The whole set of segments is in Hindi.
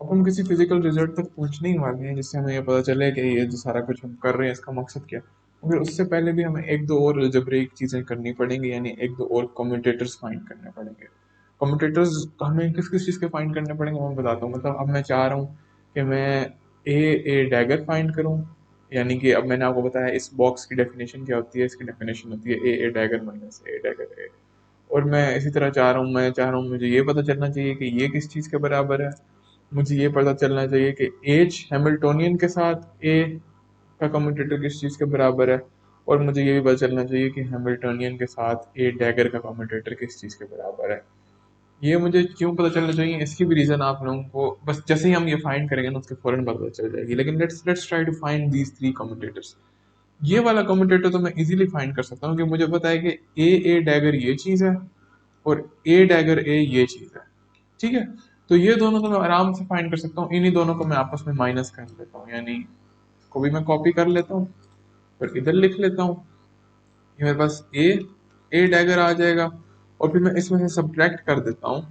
अब हम किसी फिजिकल रिजल्ट तक पहुंचने ही वाले हैं जिससे हमें ये पता चले कि ये जो सारा कुछ हम कर रहे हैं इसका मकसद क्या है। मगर उससे पहले भी हमें एक दो और अलजेब्रिक चीज़ें करनी पड़ेंगी, यानी एक दो और कम्यूटेटर्स फाइंड करने पड़ेंगे। कम्यूटेटर्स हमें किस किस चीज़ के फाइंड करने पड़ेंगे मैं बताता हूँ। मतलब अब मैं चाह रहा हूँ कि मैं ए डैगर फाइंड करूँ, यानी कि अब मैंने आपको बताया इस बॉक्स की डेफिनेशन क्या होती है। इसकी डेफिनेशन होती है ए dagger minus A dagger a. और मैं इसी तरह चाह रहा हूँ मुझे ये पता चलना चाहिए कि ये किस चीज़ के बराबर है। मुझे ये पता चलना चाहिए कि एच हैमिल्टोनियन के साथ ए का कम्यूटेटर किस चीज़ के बराबर है। और मुझे ये भी पता चलना चाहिए कि हैमिल्टोनियन के साथ ए डैगर का कम्यूटेटर किस चीज़ के बराबर है। ये मुझे क्यों पता चलना चाहिए, इसकी भी रीज़न आप लोगों को बस जैसे ही हम ये फाइंड करेंगे ना उसके फौरन पता चल जाएगी। लेकिन let's try to find these three commutators. ये वाला कम्यूटेटर तो मैं इजीली फाइंड कर सकता हूँ कि मुझे पता है कि ए डैगर ये चीज़ है और ए डैगर ए ये चीज़ है। ठीक है, तो ये दोनों तो मैं आराम से फाइंड कर सकता हूँ। इन्हीं दोनों को मैं आपस में माइनस कर लेता हूँ, यानी को भी मैं कॉपी कर लेता हूँ और इधर लिख लेता हूँ। ये मेरे पास ए डैगर आ जाएगा और फिर मैं इसमें से सब्ट्रैक्ट कर देता हूँ।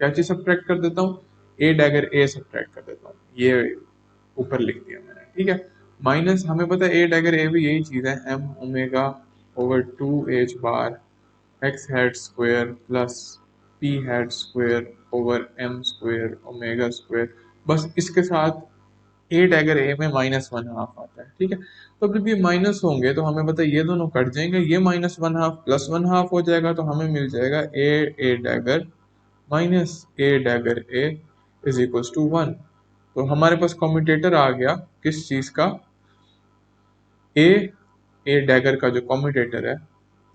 क्या चीज़ सब्ट्रैक्ट कर देता हूँ? ए डैगर ए सब्ट्रैक्ट कर देता हूँ। ये ऊपर लिख दिया मैंने, ठीक है। माइनस हमें पता है ए डैगर ए भी यही चीज़ है, M omega over two H bar X hat square plus P hat square over M square omega square. बस इसके साथ ए डैगर ए में माइनस वन हाफ आता है, ठीक है। तो जब ये माइनस होंगे तो हमें पता है ये दोनों कट जाएंगे, ये minus one half plus one half हो जाएगा तो हमें मिल जाएगा a dagger minus A dagger a is equals to one. तो हमारे पास कम्यूटेटर आ गया किस चीज़ का? ए ए डैगर का जो कम्यूटेटर है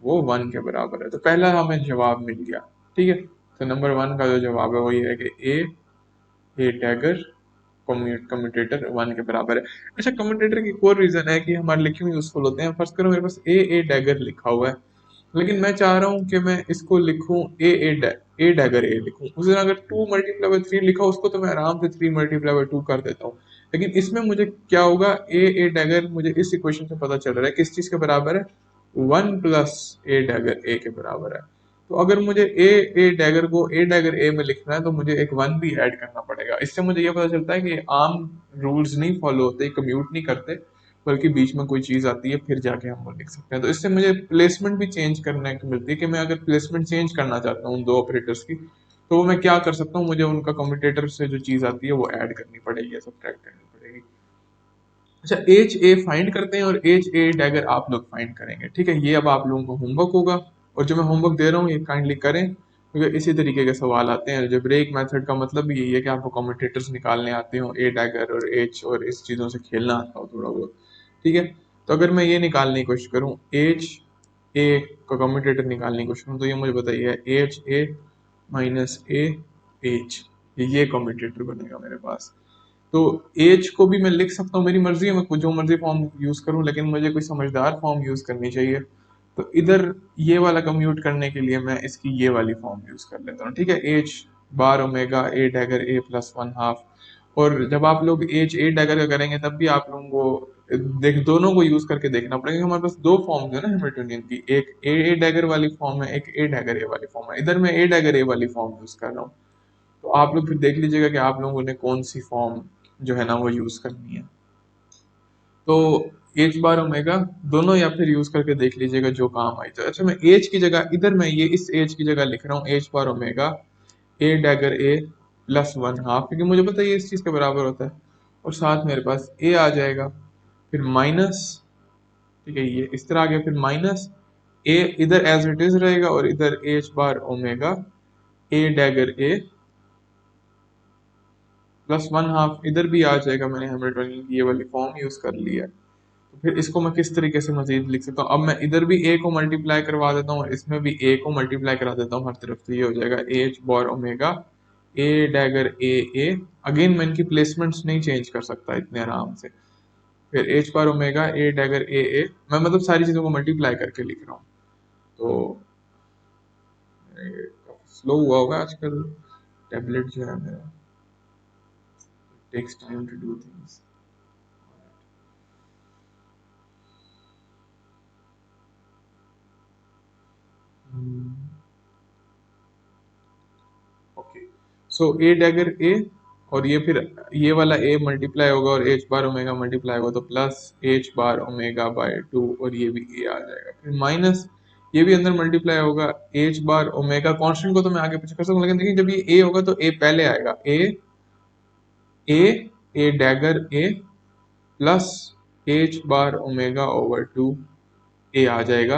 वो वन के बराबर है। तो पहला हमें जवाब मिल गया, ठीक है। तो नंबर वन का जो जवाब है वो ये है कि ए डैगर कम्यूटेटर वन के बराबर है। अच्छा, कम्यूटेटर की एक और रीजन है कि हमारे लिए क्यों यूजफुल होते हैं। फर्स्ट करो मेरे पास ए डैगर लिखा हुआ है, लेकिन मैं चाह रहा हूँ कि मैं इसको लिखूँ ए डैगर ए लिखूँ। उस दिन अगर टू मल्टीप्लाई बाय थ्री लिखा उसको तो मैं आराम से थ्री मल्टीप्लाई बाय टू कर देता हूँ। लेकिन इसमें मुझे क्या होगा, ए डैगर मुझे इस इक्वेशन से पता चल रहा है किस चीज़ के बराबर है, वन प्लस ए डैगर ए के बराबर है। तो अगर मुझे ए डैगर को ए डैगर ए में लिखना है तो मुझे एक वन भी ऐड करना पड़ेगा। इससे मुझे ये पता चलता है कि आम रूल्स नहीं फॉलो होते, कम्यूट नहीं करते, बल्कि बीच में कोई चीज़ आती है फिर जाके हम वो लिख सकते हैं। तो इससे मुझे प्लेसमेंट भी चेंज करने को मिलती है कि मैं अगर प्लेसमेंट चेंज करना चाहता हूँ दो ऑपरेटर्स की तो वो मैं क्या कर सकता हूँ, मुझे उनका कम्यूटेटर से जो चीज़ आती है वो ऐड करनी पड़ेगी या सब्ट्रैक्ट करनी पड़ेगी। अच्छा, एच ए फाइंड करते हैं और एच ए डैगर आप लोग फाइंड करेंगे, ठीक है। ये अब आप लोगों को होमवर्क होगा और जो मैं होमवर्क दे रहा हूँ ये काइंडली करें क्योंकि इसी तरीके के सवाल आते हैं। अलजेब्रिक मेथड का मतलब भी यही है कि आपको कम्यूटेटर्स निकालने आते हो, ए डैगर और एच और इस चीज़ों से खेलना आता हो थोड़ा बहुत, ठीक है। तो अगर मैं ये निकालने की कोशिश करूँ एच ए का कम्यूटेटर निकालने की कोशिश करूँ तो ये मुझे बताइए H A minus A H, ये कम्यूटेटर बनेगा मेरे पास। तो एज को भी मैं लिख सकता हूँ, मेरी मर्जी है मैं जो मर्जी फॉर्म यूज करूँ, लेकिन मुझे कोई समझदार फॉर्म यूज करनी चाहिए। तो इधर ये वाला कम्यूट करने के लिए मैं इसकी ये वाली फॉर्म यूज कर लेता हूँ, ठीक है। एच बार ओमेगा ए डैगर ए प्लस वन हाफ। और जब आप लोग एच ए डैगर का करेंगे तब भी आप लोगों को देख दोनों को यूज करके देखना पड़ेगा। हमारे पास दो फॉर्म्स है ना हैमिल्टोनियन की, एक ए डैगर वाली फॉर्म है, एक ए डैगर ए वाली फॉर्म है। इधर मैं ए डैगर ए वाली फॉर्म यूज कर रहा हूँ। तो आप लोग फिर देख लीजिएगा कि आप लोगों ने कौन सी फॉर्म जो है ना वो यूज करनी है। तो एच बार ओमेगा दोनों या फिर यूज करके देख लीजिएगा जो काम आई। तो अच्छा, मैं एच की जगह इधर मैं ये इस एच की जगह लिख रहा हूँ एच बार ओमेगा ए डैगर ए प्लस वन हाफ, क्योंकि मुझे पता है ये इस चीज के बराबर होता है। और साथ मेरे पास ए आ जाएगा, फिर माइनस, ठीक है, ये इस तरह आ गया, फिर माइनस ए इधर एज इट इज रहेगा और इधर एच बार ओमेगा ए डैगर ए प्लस वन हाफ इधर भी आ जाएगा। मैंने हैमिल्टनियन की ये वाली फॉर्म यूज कर ली है। तो फिर इसको मैं किस तरीके से मजीद लिख सकता हूँ, अब मैं इधर भी ए को मल्टीप्लाई करवा देता हूँ और इसमें भी ए को मल्टीप्लाई करा देता हूँ हर तरफ। तो ये हो जाएगा h bar omega A dagger a. Again मैं इनकी प्लेसमेंट्स नहीं चेंज कर सकता इतने आराम से। फिर h bar omega A dagger a मैं मतलब सारी चीज़ों को मल्टीप्लाई करके लिख रहा हूँ। तो स्लो हुआ होगा आजकल टैबलेट जो है मेरा, takes time to do things. Okay, so a dagger a और ये फिर ये वाला ए मल्टीप्लाई होगा और एच बार ओमेगा मल्टीप्लाई होगा तो plus h bar omega by 2 और ये भी ए आ जाएगा, फिर माइनस ये भी अंदर मल्टीप्लाई होगा एच बार ओमेगा, कांस्टेंट को तो मैं आगे पीछे कर सकता हूँ लेकिन देखिए जब ये ए होगा तो ए पहले आएगा, ए ए डैगर ए plus h bar omega over 2 ए आ जाएगा,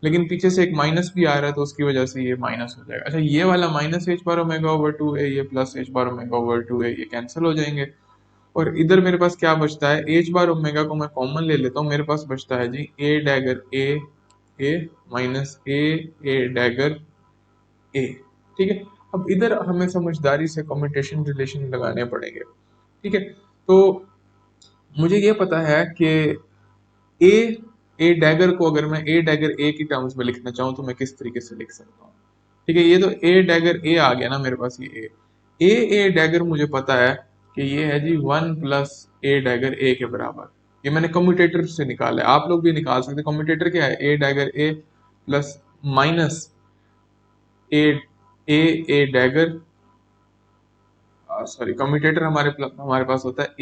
लेकिन पीछे से एक माइनस भी आ रहा है तो उसकी वजह से ये माइनस हो जाएगा। अच्छा ये वाला minus H bar omega over 2 ए, ये plus h bar omega over 2 ए, ये कैंसिल हो जाएंगे और इधर मेरे पास क्या बचता है, एच बार ओमेगा को मैं कॉमन ले लेता हूँ, मेरे पास बचता है जी ए डैगर ए माइनस ए डैगर ए। ठीक है, अब इधर हमें समझदारी से कम्यूटेशन रिलेशन लगाने पड़ेंगे। ठीक है, तो मुझे ये पता है कि ए ए डैगर को अगर मैं ए डैगर ए की टर्म्स में लिखना चाहूँ तो मैं किस तरीके से लिख सकता हूँ। ठीक है, ये तो ए डैगर ए आ गया ना मेरे पास, ये ए डैगर मुझे पता है कि ये है जी 1 प्लस ए डैगर ए के बराबर, ये मैंने कम्यूटेटर से निकाला है, आप लोग भी निकाल सकते हैं। कम्यूटेटर क्या है, ए डैगर ए प्लस माइनस ए ए ए डैगर, सॉरी कम्यूटेटर हमारे पास होता है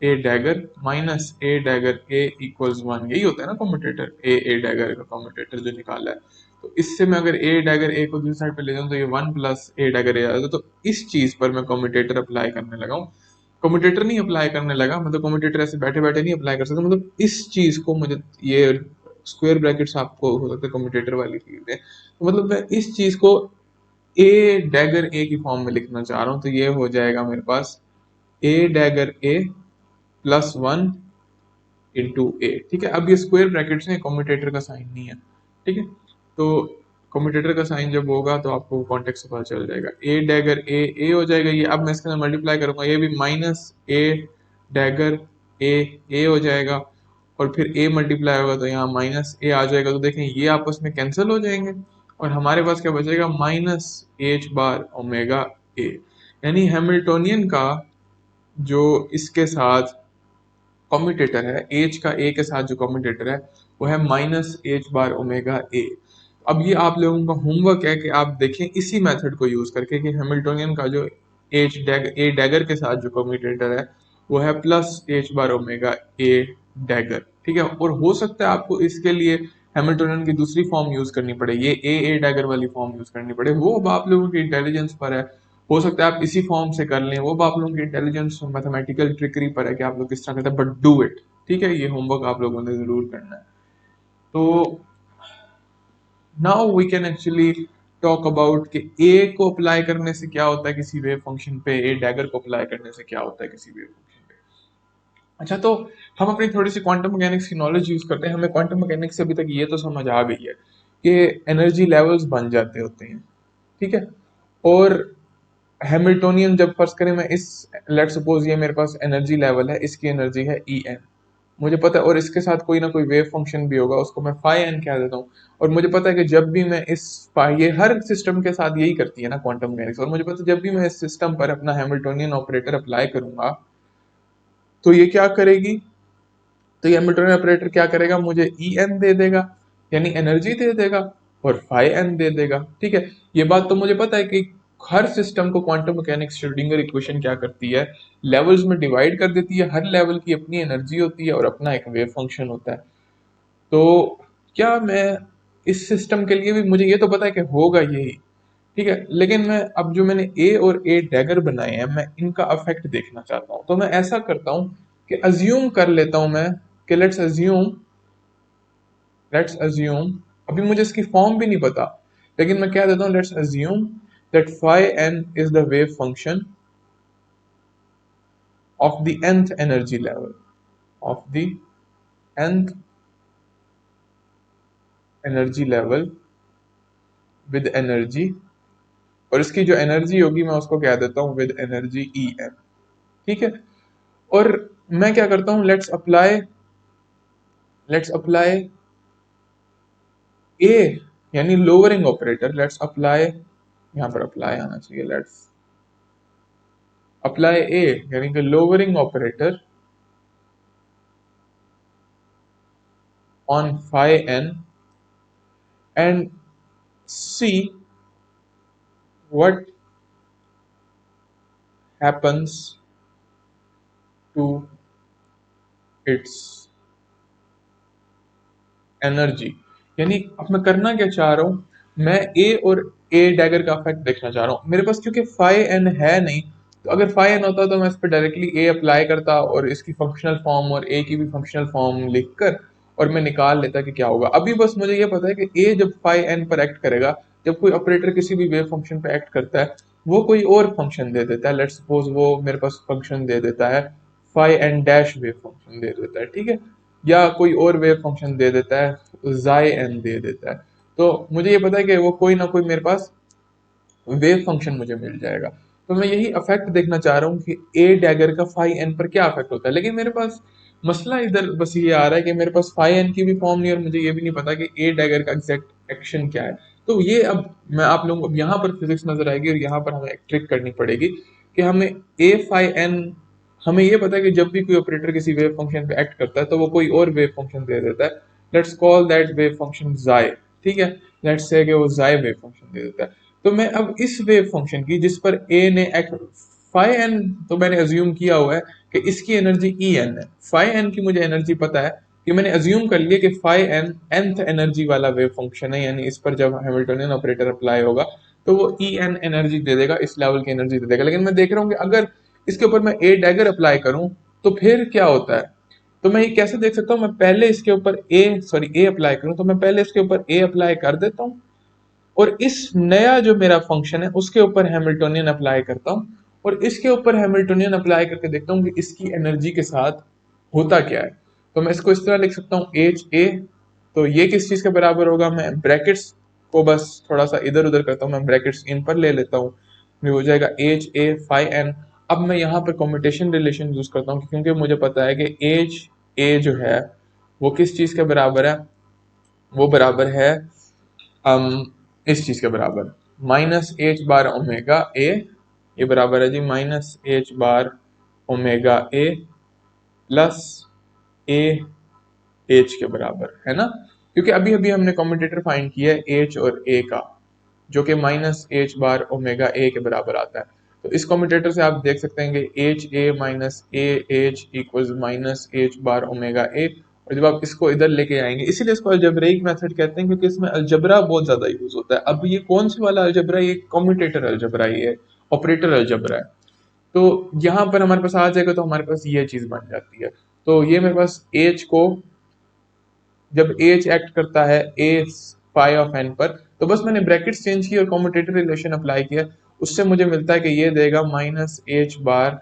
ए डैगर माइनस ए डैगर ए इक्वल्स 1, यही होता है ना कम्यूटेटर, ए डैगर का कम्यूटेटर जो निकाला है। तो इससे मैं अगर ए डैगर ए को दूसरी साइड पे ले जाऊं तो ये 1 प्लस ए डैगर ए आ जाता है। तो इस चीज पर मैं कम्यूटेटर अप्लाई करने लगा हूँ, कम्यूटेटर नहीं अप्लाई करने लगा, मतलब कम्यूटेटर ऐसे बैठे बैठे नहीं अप्लाई कर सकता, मतलब इस चीज को मुझे ये स्क्वायर ब्रैकेट्स आपको हो सकता है कम्यूटेटर वाली चीज है, तो मतलब मैं इस चीज को ए डैगर ए की फॉर्म में लिखना चाह रहा हूँ, तो ये हो जाएगा मेरे पास ए डैगर ए प्लस 1 इंटू ए। ठीक है, अब ये स्क्वायर ब्रैकेट्स हैं, कम्यूटेटर का साइन नहीं है। ठीक है, तो कम्यूटेटर का साइन जब होगा तो आपको कॉन्टेक्स्ट से पता चल जाएगा, ए डैगर ए हो जाएगा ये, अब मैं इसके अंदर मल्टीप्लाई करूंगा, ये भी माइनस ए डैगर ए हो जाएगा और फिर ए मल्टीप्लाई होगा तो यहाँ माइनस ए आ जाएगा, तो देखें ये आपस में कैंसिल हो जाएंगे और हमारे पास क्या बचेगा, माइनस एच बार ओमेगा ए, यानी हैमिल्टोनियन का जो इसके साथ कम्यूटेटर है, एच का ए के साथ जो कम्यूटेटर है वो है माइनस एच बार ओमेगा ए। अब ये आप लोगों का होमवर्क है कि आप देखें इसी मेथड को यूज करके कि हैमिल्टोनियन का जो ए डैगर के साथ जो कम्यूटेटर है वो है प्लस एच बार ओमेगा ए डैगर। ठीक है, और हो सकता है आपको इसके लिए हैमिल्टोनियन की दूसरी फॉर्म यूज करनी पड़े, ये ए डैगर वाली फॉर्म यूज करनी पड़े, वो अब आप लोगों की इंटेलिजेंस पर है। हो सकता है आप इसी फॉर्म से कर लें, वो आप लोगों की इंटेलिजेंस मैथमेटिकल ट्रिकरी पर है कि आप लोग किस तरह करते हैं, बट डू इट। ठीक है, ये होमवर्क आप लोगों ने जरूर करना है। तो now we can actually talk about कि ए को अप्लाई करने से क्या होता है किसी वेव फंक्शन पे, ए डैगर को अप्लाई करने से क्या होता है किसी वेव फंक्शन पे। अच्छा, तो हम अपनी थोड़ी सी क्वांटम मैकेनिक्स की नॉलेज यूज करते हैं, हमें क्वांटम मैकेनिक्स से अभी तक ये तो समझ आ गई है कि एनर्जी लेवल्स बन जाते होते हैं। ठीक है, और हैमिल्टोनियन जब फर्ज करें मैं इस, लेट सपोज ये मेरे पास एनर्जी लेवल है, इसकी एनर्जी है ई एन, मुझे पता है, और इसके साथ कोई ना कोई वेव फंक्शन भी होगा उसको मैं फाई एन कह देता हूँ, और मुझे पता है कि जब भी मैं इस ये हर सिस्टम के साथ यही करती है ना क्वांटम मैकेनिक्स, और मुझे पता है जब भी मैं इस सिस्टम पर अपना हैमिल्टोनियन ऑपरेटर अप्लाई करूंगा तो ये क्या करेगी, तो ये हैमिल्टोनियन ऑपरेटर क्या करेगा, मुझे ई एन दे देगा, यानी एनर्जी दे देगा, और फाई एन दे देगा। ठीक है, ये बात तो मुझे पता है कि हर सिस्टम को क्वांटम मैकेनिक्स श्रोडिंगर इक्वेशन क्या करती है, लेवल्स में डिवाइड कर देती है, हर लेवल की अपनी एनर्जी होती है और अपना एक वेव फंक्शन होता है। तो क्या मैं इस सिस्टम के लिए भी मुझे ये तो पता है कि होगा यही। ठीक है, लेकिन मैं अब जो मैंने ए और ए डैगर बनाए हैं मैं इनका अफेक्ट देखना चाहता हूँ, तो मैं ऐसा करता हूँ कि अज्यूम कर लेता हूँ मैं कि लेट्स अज्यूम अभी मुझे इसकी फॉर्म भी नहीं पता, लेकिन मैं क्या देता हूँ, let's assume that phi N is the वेव फंक्शन ऑफ the nth energy level, of the nth energy level with energy, और इसकी जो एनर्जी होगी मैं उसको कह देता हूँ विद एनर्जी ई एन। ठीक है, और मैं क्या करता हूँ, लेट्स अप्लाई ए, यानी लोअरिंग ऑपरेटर, लेट्स अप्लाई, यहाँ पर अप्लाई आना चाहिए, लेट्स अप्लाई ए यानी कि lowering operator on phi N and see what happens to its energy. यानी अब मैं करना क्या चाह रहा हूँ, मैं ए और ए डैगर का इफेक्ट देखना चाह रहा हूँ। मेरे पास क्योंकि फाई एन है नहीं, तो अगर फाई एन होता तो मैं इस पर डायरेक्टली ए अप्लाई करता और इसकी फंक्शनल फॉर्म और ए की भी फंक्शनल फॉर्म लिखकर और मैं निकाल लेता कि क्या होगा। अभी बस मुझे ये पता है कि ए जब फाई एन पर एक्ट करेगा, जब कोई ऑपरेटर किसी भी वेव फंक्शन पर एक्ट करता है, वो कोई और फंक्शन दे देता है। लेट्स सपोज वो मेरे पास फंक्शन दे देता है phi n dash wave function दे देता है, ठीक है, या कोई और वेव फंक्शन दे देता है, जाई एन दे देता है। तो मुझे ये पता है कि वो कोई ना कोई मेरे पास वेव फंक्शन मुझे मिल जाएगा। तो मैं यही इफेक्ट देखना चाह रहा हूँ कि ए डैगर का फाई एन पर क्या इफेक्ट होता है। लेकिन मेरे पास मसला इधर बस ये आ रहा है कि मेरे पास फाई एन की भी फॉर्म नहीं है और मुझे ये भी नहीं पता कि ए डैगर का एग्जैक्ट एक्शन क्या है। तो ये अब मैं आप लोगों को अब यहाँ पर फिजिक्स नजर आएगी और यहाँ पर हमें एक ट्रिक करनी पड़ेगी कि हमें ए फाई एन, हमें ये पता है कि जब भी कोई ऑपरेटर किसी वेव फंक्शन पे एक्ट करता है तो वो कोई और वेव फंक्शन दे देता है। Let's call that wave function जाई, ठीक है, लेट्स से कि वो जाई वेव फंक्शन दे देता है। तो मैं अब इस वेव फंक्शन की जिस पर ए ने एक्ट, फाई एन तो मैंने अज्यूम किया हुआ है कि इसकी एनर्जी ई एन है। फाई एन की मुझे एनर्जी पता है कि मैंने अज्यूम कर लिया कि फाई एन nth एनर्जी वाला वेव फंक्शन है, यानी इस पर जब हैमिल्टनियन ऑपरेटर अप्लाई होगा तो वो ई एन एनर्जी दे देगा, इस लेवल की एनर्जी दे देगा। लेकिन मैं देख रहा हूँ कि अगर इसके ऊपर मैं ए डैगर अप्लाई करूं तो फिर क्या होता है। तो मैं ये कैसे देख सकता हूँ, मैं पहले इसके ऊपर ए अप्लाई करूं तो मैं पहले इसके ऊपर ए अप्लाई कर देता हूँ और इस नया जो मेरा फंक्शन है उसके ऊपर हैमिल्टोनियन अप्लाई करता हूँ और इसके ऊपर हैमिल्टोनियन अप्लाई करके देखता हूँ कि इसकी एनर्जी के साथ होता क्या है। तो मैं इसको इस तरह लिख सकता हूँ एच ए। तो ये किस चीज के बराबर होगा, मैं ब्रैकेट्स को बस थोड़ा सा इधर उधर करता हूँ, मैं ब्रैकेट्स इन पर ले लेता हूँ, ये हो जाएगा एच ए फाई एन। अब मैं यहाँ पर कॉम्पिटिशन रिलेशन यूज करता हूँ क्योंकि मुझे पता है कि एच ए जो है वो किस चीज के बराबर है, वो बराबर है इस चीज के बराबर minus H bar omega a. ये बराबर है जी minus H bar omega a plus A h के बराबर है ना, क्योंकि अभी अभी हमने कॉम्यूटेटर फाइंड किया है एच और ए का, जो कि माइनस एच बार ओमेगा ए के बराबर आता है। तो इस कॉम्यूटेटर से आप देख सकते हैं कि H A minus A H equals minus H bar omega ए। और जब आप इसको इधर लेके आएंगे, इसीलिए इसको अलजेब्रिक मेथड कहते हैं क्योंकि इसमें अलजबरा बहुत ज्यादा यूज होता है। अब ये कौन सी वाला अलजबरा, ये कॉम्यूटेटर अलजबरा, ये ऑपरेटर अलजबरा है। तो यहाँ पर हमारे पास आ जाएगा तो हमारे पास ये चीज बन जाती है। तो ये मेरे पास एच को, जब एच एक्ट करता है ए फाई ऑफ एन पर, तो बस मैंने ब्रैकेट्स चेंज की और कॉम्यूटेटर रिलेशन अप्लाई किया, उससे मुझे मिलता है कि ये देगा minus H bar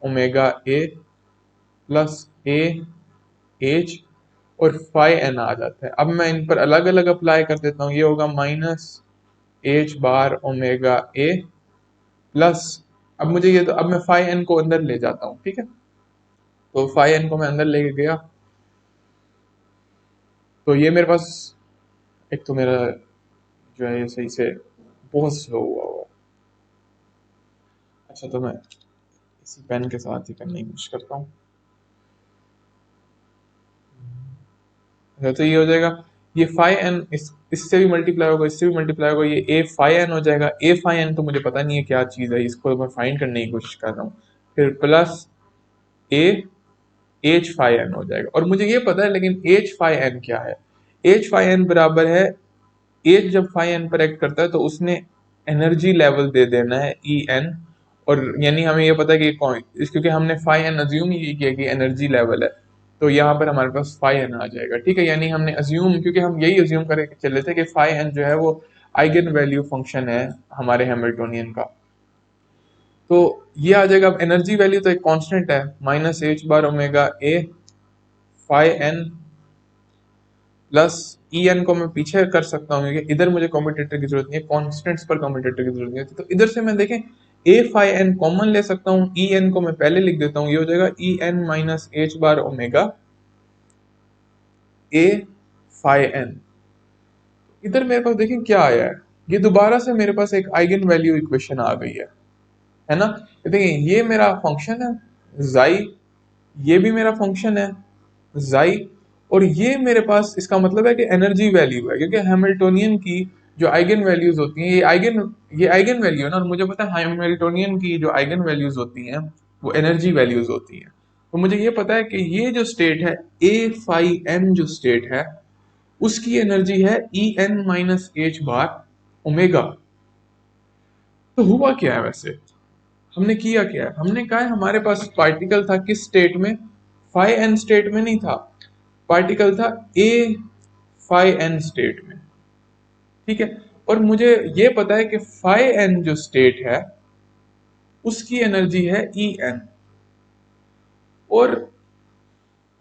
omega a plus A H और फाई एन आ जाता है। अब मैं इन पर अलग अलग अप्लाई कर देता हूँ, ये होगा minus H bar omega a plus, अब मुझे ये, तो अब मैं फाई एन को अंदर ले जाता हूँ, ठीक है, तो फाई एन को मैं अंदर लेके गया तो ये मेरे पास, एक तो मेरा जो है ये सही से बहुत स्लो हुआ। अच्छा, तो मैं इसी पेन के साथ ही करने की कोशिश करता हूँ। अच्छा, तो ये हो जाएगा, ये फाई एन इससे भी मल्टीप्लाई होगा, इससे भी मल्टीप्लाई होगा, ये ए फाई एन हो जाएगा। ए फाई एन तो मुझे पता नहीं है क्या चीज़ है, इसको मैं फाइंड करने की कोशिश कर रहा हूँ। फिर प्लस ए एच फाई एन हो जाएगा और मुझे ये पता है, लेकिन एच फाई एन क्या है। एच फाई एन बराबर है, एच जब फाई एन पर एक्ट करता है तो उसने एनर्जी लेवल दे देना है ई एन। और यानी हमें ये पता है कि कौन इस, क्योंकि हमने फाई एन अज्यूम ही किया कि एनर्जी लेवल है, तो यहाँ पर हमारे पास फाई एन आ जाएगा, ठीक है। यानी हमने अज्यूम, क्योंकि हम यही अज्यूम करके चले थे कि फाई एन जो है वो आइगन वैल्यू फंक्शन है हमारे हैमिल्टोनियन का। तो ये आ जाएगा। अब एनर्जी वैल्यू तो एक कांस्टेंट है, minus H bar omega A phi N plus E N को मैं पीछे कर सकता हूँ क्योंकि इधर मुझे कॉम्पिटेटर की जरूरत नहीं है, कॉन्स्टेंट्स पर कॉम्पिटेटर की जरूरत नहीं होती। तो इधर से मैं देखें ए फाई एन कॉमन ले सकता हूँ, ई एन को मैं पहले लिख देता हूँ, ये हो जाएगा E N minus H bar omega A phi N. इधर मेरे पास देखें क्या आया है, ये दोबारा से मेरे पास एक आइगन वैल्यू इक्वेशन आ गई है ना। देखिए ये मेरा फंक्शन है जाई, ये भी मेरा फंक्शन है जाई, और ये मेरे पास इसका मतलब है कि एनर्जी वैल्यू है, क्योंकि हैमिल्टोनियन की जो आइगन वैल्यूज होती हैं, ये आइगन वैल्यू है ना, और मुझे पता है हैमिल्टोनियन की जो आइगन वैल्यूज होती हैं वो एनर्जी वैल्यूज होती हैं। तो मुझे ये पता है कि ये जो स्टेट है ए फाई एन जो स्टेट है उसकी एनर्जी है E N minus H bar omega. तो हुआ क्या है वैसे, हमने किया क्या है, हमने कहा है हमारे पास पार्टिकल था किस स्टेट में, फाई एन स्टेट में नहीं था, पार्टिकल था ए फाई एन स्टेट में। ठीक है, और मुझे ये पता है कि फाई एन जो स्टेट है उसकी एनर्जी है ई एन। और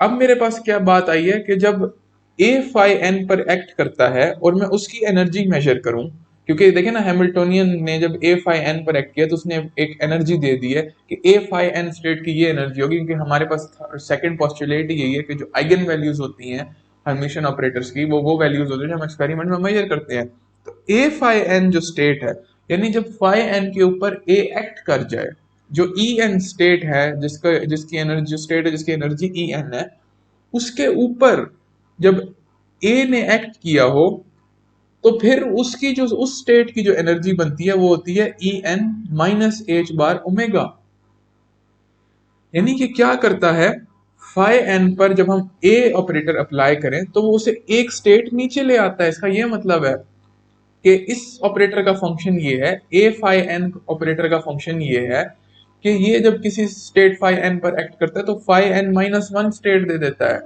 अब मेरे पास क्या बात आई है कि जब ए फाई एन पर एक्ट करता है और मैं उसकी एनर्जी मेजर करूं, क्योंकि देखे ना हैमिल्टोनियन ने जब ए फाई एन पर एक्ट किया तो उसने एक एनर्जी दे दी है कि ए फाई एन स्टेट की ये एनर्जी होगी, क्योंकि हमारे पास सेकंड पोस्टुलेट यही है कि जो आइगन वैल्यूज होती हैं हर्मिटियन ऑपरेटर्स की वो वैल्यूज होती है जो हम एक्सपेरिमेंट में मेजर करते हैं। तो ए फाई एन जो स्टेट है, यानी जब फाई एन के ऊपर ए एक्ट कर जाए, जो ई एन स्टेट है जिसकी एनर्जी जो स्टेट है जिसकी एनर्जी ई एन है, उसके ऊपर जब ए ने एक्ट किया हो तो फिर उसकी जो उस स्टेट की जो एनर्जी बनती है वो होती है E N minus H bar omega. यानी कि क्या करता है, फाई एन पर जब हम ए ऑपरेटर अप्लाई करें तो वो उसे एक स्टेट नीचे ले आता है। इसका ये मतलब है कि इस ऑपरेटर का फंक्शन ये है, ए फाई एन ऑपरेटर का फंक्शन ये है कि ये जब किसी स्टेट फाई एन पर एक्ट करता है तो phi N minus one state दे देता है।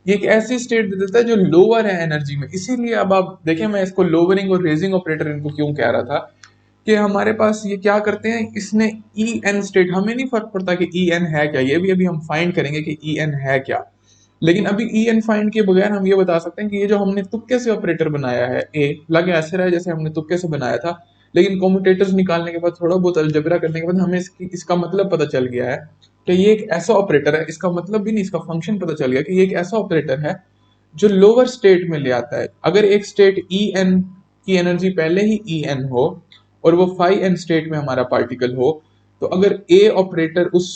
ये एक ऐसी स्टेट दे देता है जो लोअर है एनर्जी में। इसीलिए अब आप देखें मैं इसको लोअरिंग और रेजिंग ऑपरेटर इनको क्यों कह रहा था, कि हमारे पास ये क्या करते हैं, इसने ई एन स्टेट, हमें नहीं फर्क पड़ता कि ई एन है क्या, ये भी अभी हम फाइंड करेंगे कि ई एन है क्या। लेकिन अभी ई एन फाइंड के बगैर हम ये बता सकते हैं कि ये जो हमने तुक्के से ऑपरेटर बनाया है ए, लगे ऐसे रहा है जैसे हमने तुक्के से बनाया था, लेकिन कॉम्यूटेटर्स निकालने के बाद थोड़ा बहुत अलजबरा करने के बाद हमें इसका मतलब पता चल गया है कि ये एक ऐसा ऑपरेटर है, इसका मतलब भी नहीं इसका फंक्शन पता चल गया कि ये एक ऐसा ऑपरेटर है जो लोअर स्टेट में ले आता है। अगर एक स्टेट ई एन की एनर्जी पहले ही ई एन हो और वो फाई एन स्टेट में हमारा पार्टिकल हो, तो अगर ए ऑपरेटर उस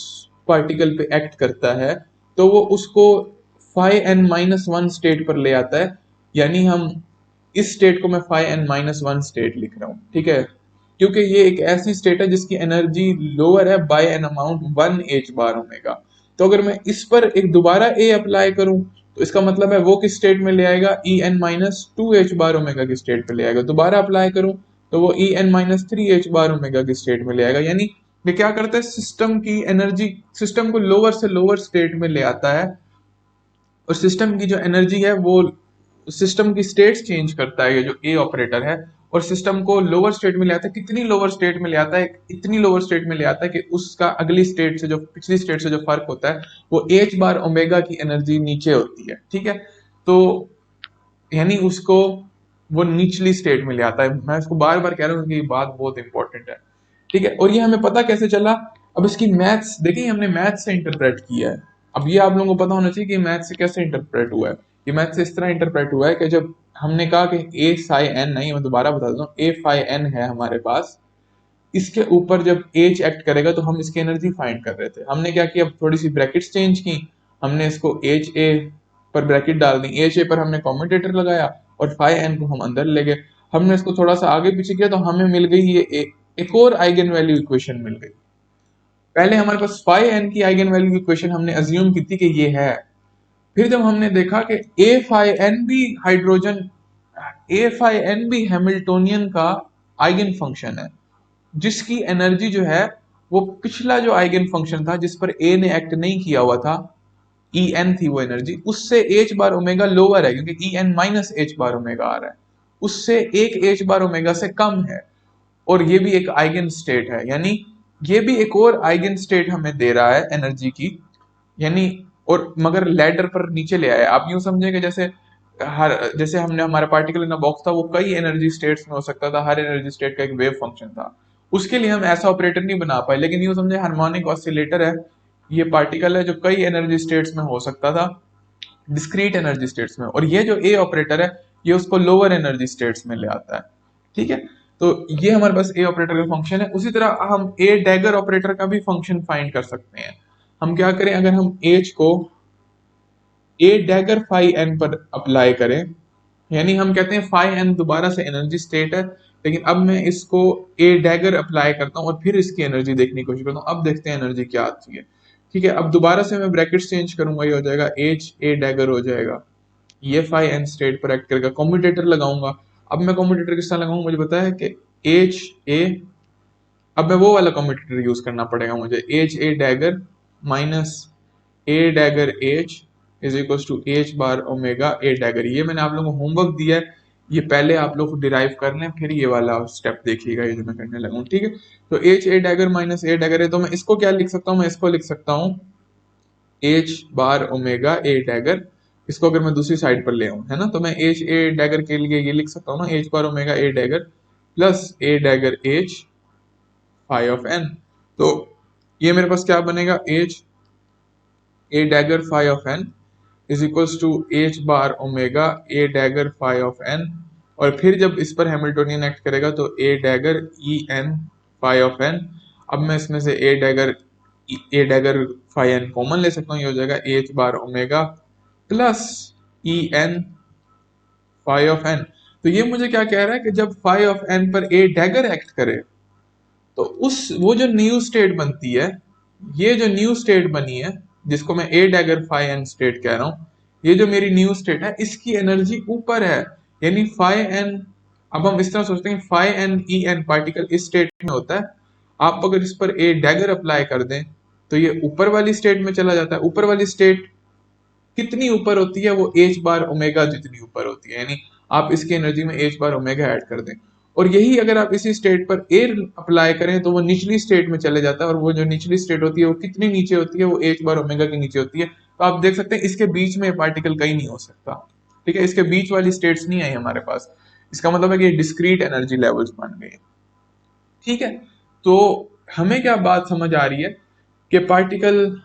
पार्टिकल पे एक्ट करता है तो वो उसको phi N minus one state पर ले आता है। यानी हम इस स्टेट को मैं phi N minus one state लिख रहा हूँ, ठीक है, क्योंकि ये एक ऐसी स्टेट है जिसकी एनर्जी लोअर है by an amount one H bar omega. तो अगर मैं इस पर एक दोबारा ए अप्लाई करूं तो इसका मतलब है वो किस स्टेट में ले आएगा, E N minus two H bar omega की स्टेट पे ले आएगा। दोबारा अप्लाई करूं तो वो E N minus three h bar omega की स्टेट में ले आएगा। यानी ये क्या करता है, सिस्टम की एनर्जी, सिस्टम को लोअर से लोअर स्टेट में ले आता है, और सिस्टम की जो एनर्जी है वो सिस्टम की स्टेट्स चेंज करता है ये जो ए ऑपरेटर है, और सिस्टम को लोअर स्टेट में ले आता है। कितनी लोअर स्टेट में ले आता है, इतनी लोअर स्टेट में ले आता है कि उसका अगली स्टेट से जो पिछली स्टेट से जो फर्क होता है वो एच बार ओमेगा की एनर्जी नीचे होती है। ठीक है, तो यानी उसको वो निचली स्टेट में ले आता है। मैं इसको बार बार कह रहा हूँ कि ये बात बहुत इंपॉर्टेंट है। ठीक है, और ये हमें पता कैसे चला, अब इसकी मैथ्स देखिए, हमने मैथ से इंटरप्रेट किया है। अब ये आप लोगों को पता होना चाहिए कि मैथ से कैसे इंटरप्रेट हुआ है। ये मैथ से इस तरह इंटरप्रेट हुआ है कि जब हमने कहा कि ए साई एन, नहीं मैं दोबारा बता देता हूँ, ए फाई एन है हमारे पास, इसके ऊपर जब एच एक्ट करेगा तो हम इसकी एनर्जी फाइंड कर रहे थे। हमने क्या किया, थोड़ी सी ब्रैकेट्स चेंज की, हमने इसको एच ए पर ब्रैकेट डाल दी, एच ए पर हमने कॉम्यूटेटर लगाया और फाई एन को हम अंदर ले गए। हमने इसको थोड़ा सा आगे पीछे किया तो हमें मिल गई ये एक और आइगन वैल्यू इक्वेशन मिल गई। पहले हमारे पास फाई एन की आइगन वैल्यू इक्वेशन हमने अज्यूम की थी कि ये है, फिर जब हमने देखा कि ए फाई एन भी हाइड्रोजन, ए फाई एन भी हैमिल्टोनियन का आइगन फंक्शन है, जिसकी एनर्जी जो है वो पिछला जो आइगन फंक्शन था जिस पर ए ने एक्ट नहीं किया हुआ था, ई एन थी वो एनर्जी, उससे एच बार ओमेगा लोअर है, क्योंकि E N minus H bar omega आ रहा है, उससे एक एच बार ओमेगा से कम है, और ये भी एक आइगन स्टेट है। यानी ये भी एक और आइगन स्टेट हमें दे रहा है एनर्जी की, यानी और मगर लैडर पर नीचे ले आया। आप यूं समझेंगे जैसे जैसे हमने हमारा पार्टिकल इन बॉक्स था वो कई एनर्जी स्टेट्स में हो सकता था, हर एनर्जी स्टेट का एक वेव फंक्शन था, उसके लिए हम ऐसा ऑपरेटर नहीं बना पाए। लेकिन यूं समझे हार्मोनिक ऑसिलेटर है, ये पार्टिकल है जो कई एनर्जी स्टेट्स में हो सकता था, डिस्क्रीट एनर्जी स्टेट्स में, और ये जो ए ऑपरेटर है ये उसको लोअर एनर्जी स्टेट्स में ले आता है। ठीक है, तो ये हमारे पास ए ऑपरेटर का फंक्शन है। उसी तरह हम ए डैगर ऑपरेटर का भी फंक्शन फाइंड कर सकते हैं। हम क्या करें, अगर हम एच को ए डैगर फाई एन पर अप्लाई करें यानी हम कहते हैं फाई एन दोबारा से एनर्जी स्टेट है, लेकिन अब मैं इसको ए डैगर अप्लाई करता हूँ और फिर इसकी एनर्जी देखने की कोशिश करता हूँ। अब देखते हैं एनर्जी क्या आती है। ठीक है, अब दोबारा से मैं ब्रैकेट्स चेंज करूंगा, ये हो जाएगा एच ए डैगर हो जाएगा, ये फाई एन स्टेट पर एक्ट करेगा। कॉम्यूटेटर लगाऊंगा, अब मैं कॉम्यूटेटर किस तरह लगाऊंगा, मुझे पता है कि एच ए, अब मैं वो वाला कॉम्यूटेटर यूज करना पड़ेगा मुझे, H A dagger minus A dagger H is equal to H bar omega A dagger. ये मैंने आप लोगों को होमवर्क दिया है, ये पहले आप लोग डिराइव कर लें, फिर ये वाला स्टेप देखिएगा ये जो मैं करने लगा हूँ। ठीक है, तो H A dagger minus A dagger है, तो मैं इसको क्या लिख सकता हूँ, मैं इसको लिख सकता हूँ एच बार ओमेगा ए डैगर। इसको अगर मैं दूसरी साइड पर ले आऊं, है ना, तो मैं एच ए डैगर के लिए ये लिख सकता हूँ ना, h bar omega A dagger plus a dagger h phi of N. तो ये मेरे पास क्या बनेगा, h A dagger phi of n is equals to H bar omega A dagger phi of n, और फिर जब इस पर हैमिल्टोनियन एक्ट करेगा तो a dagger E N phi of n. अब मैं इसमें से a dagger phi n common ले सकता हूँ, ये हो जाएगा H bar omega plus E N phi of N. तो ये मुझे क्या कह रहा है कि जब फाई ऑफ एन पर ए डैगर एक्ट करे तो उस वो जो न्यू स्टेट बनती है, ये जो न्यू स्टेट बनी है जिसको मैं ए डैगर फाई एन स्टेट कह रहा हूं, ये जो मेरी न्यू स्टेट है इसकी एनर्जी ऊपर है, यानी फाई एन। अब हम इस तरह सोचते हैं phi N E N particle इस स्टेट में होता है, आप अगर इस पर ए डैगर अप्लाई कर दें तो ये ऊपर वाली स्टेट में चला जाता है। ऊपर वाली स्टेट कितनी ऊपर होती है, वो एच बार ओमेगा जितनी ऊपर होती है, यानी आप इसकी एनर्जी में एच बार ओमेगा ऐड कर दें, और यही अगर आप इसी स्टेट पर एयर अप्लाई करें तो वो निचली स्टेट में चले जाता है, और वो जो निचली स्टेट होती है वो कितनी नीचे होती है, वो एच बार ओमेगा की नीचे होती है। तो आप देख सकते हैं इसके बीच में पार्टिकल कहीं नहीं हो सकता। ठीक है, इसके बीच वाली स्टेट्स नहीं आई हमारे पास, इसका मतलब है कि डिस्क्रीट एनर्जी लेवल्स बन गए। ठीक है, तो हमें क्या बात समझ आ रही है कि पार्टिकल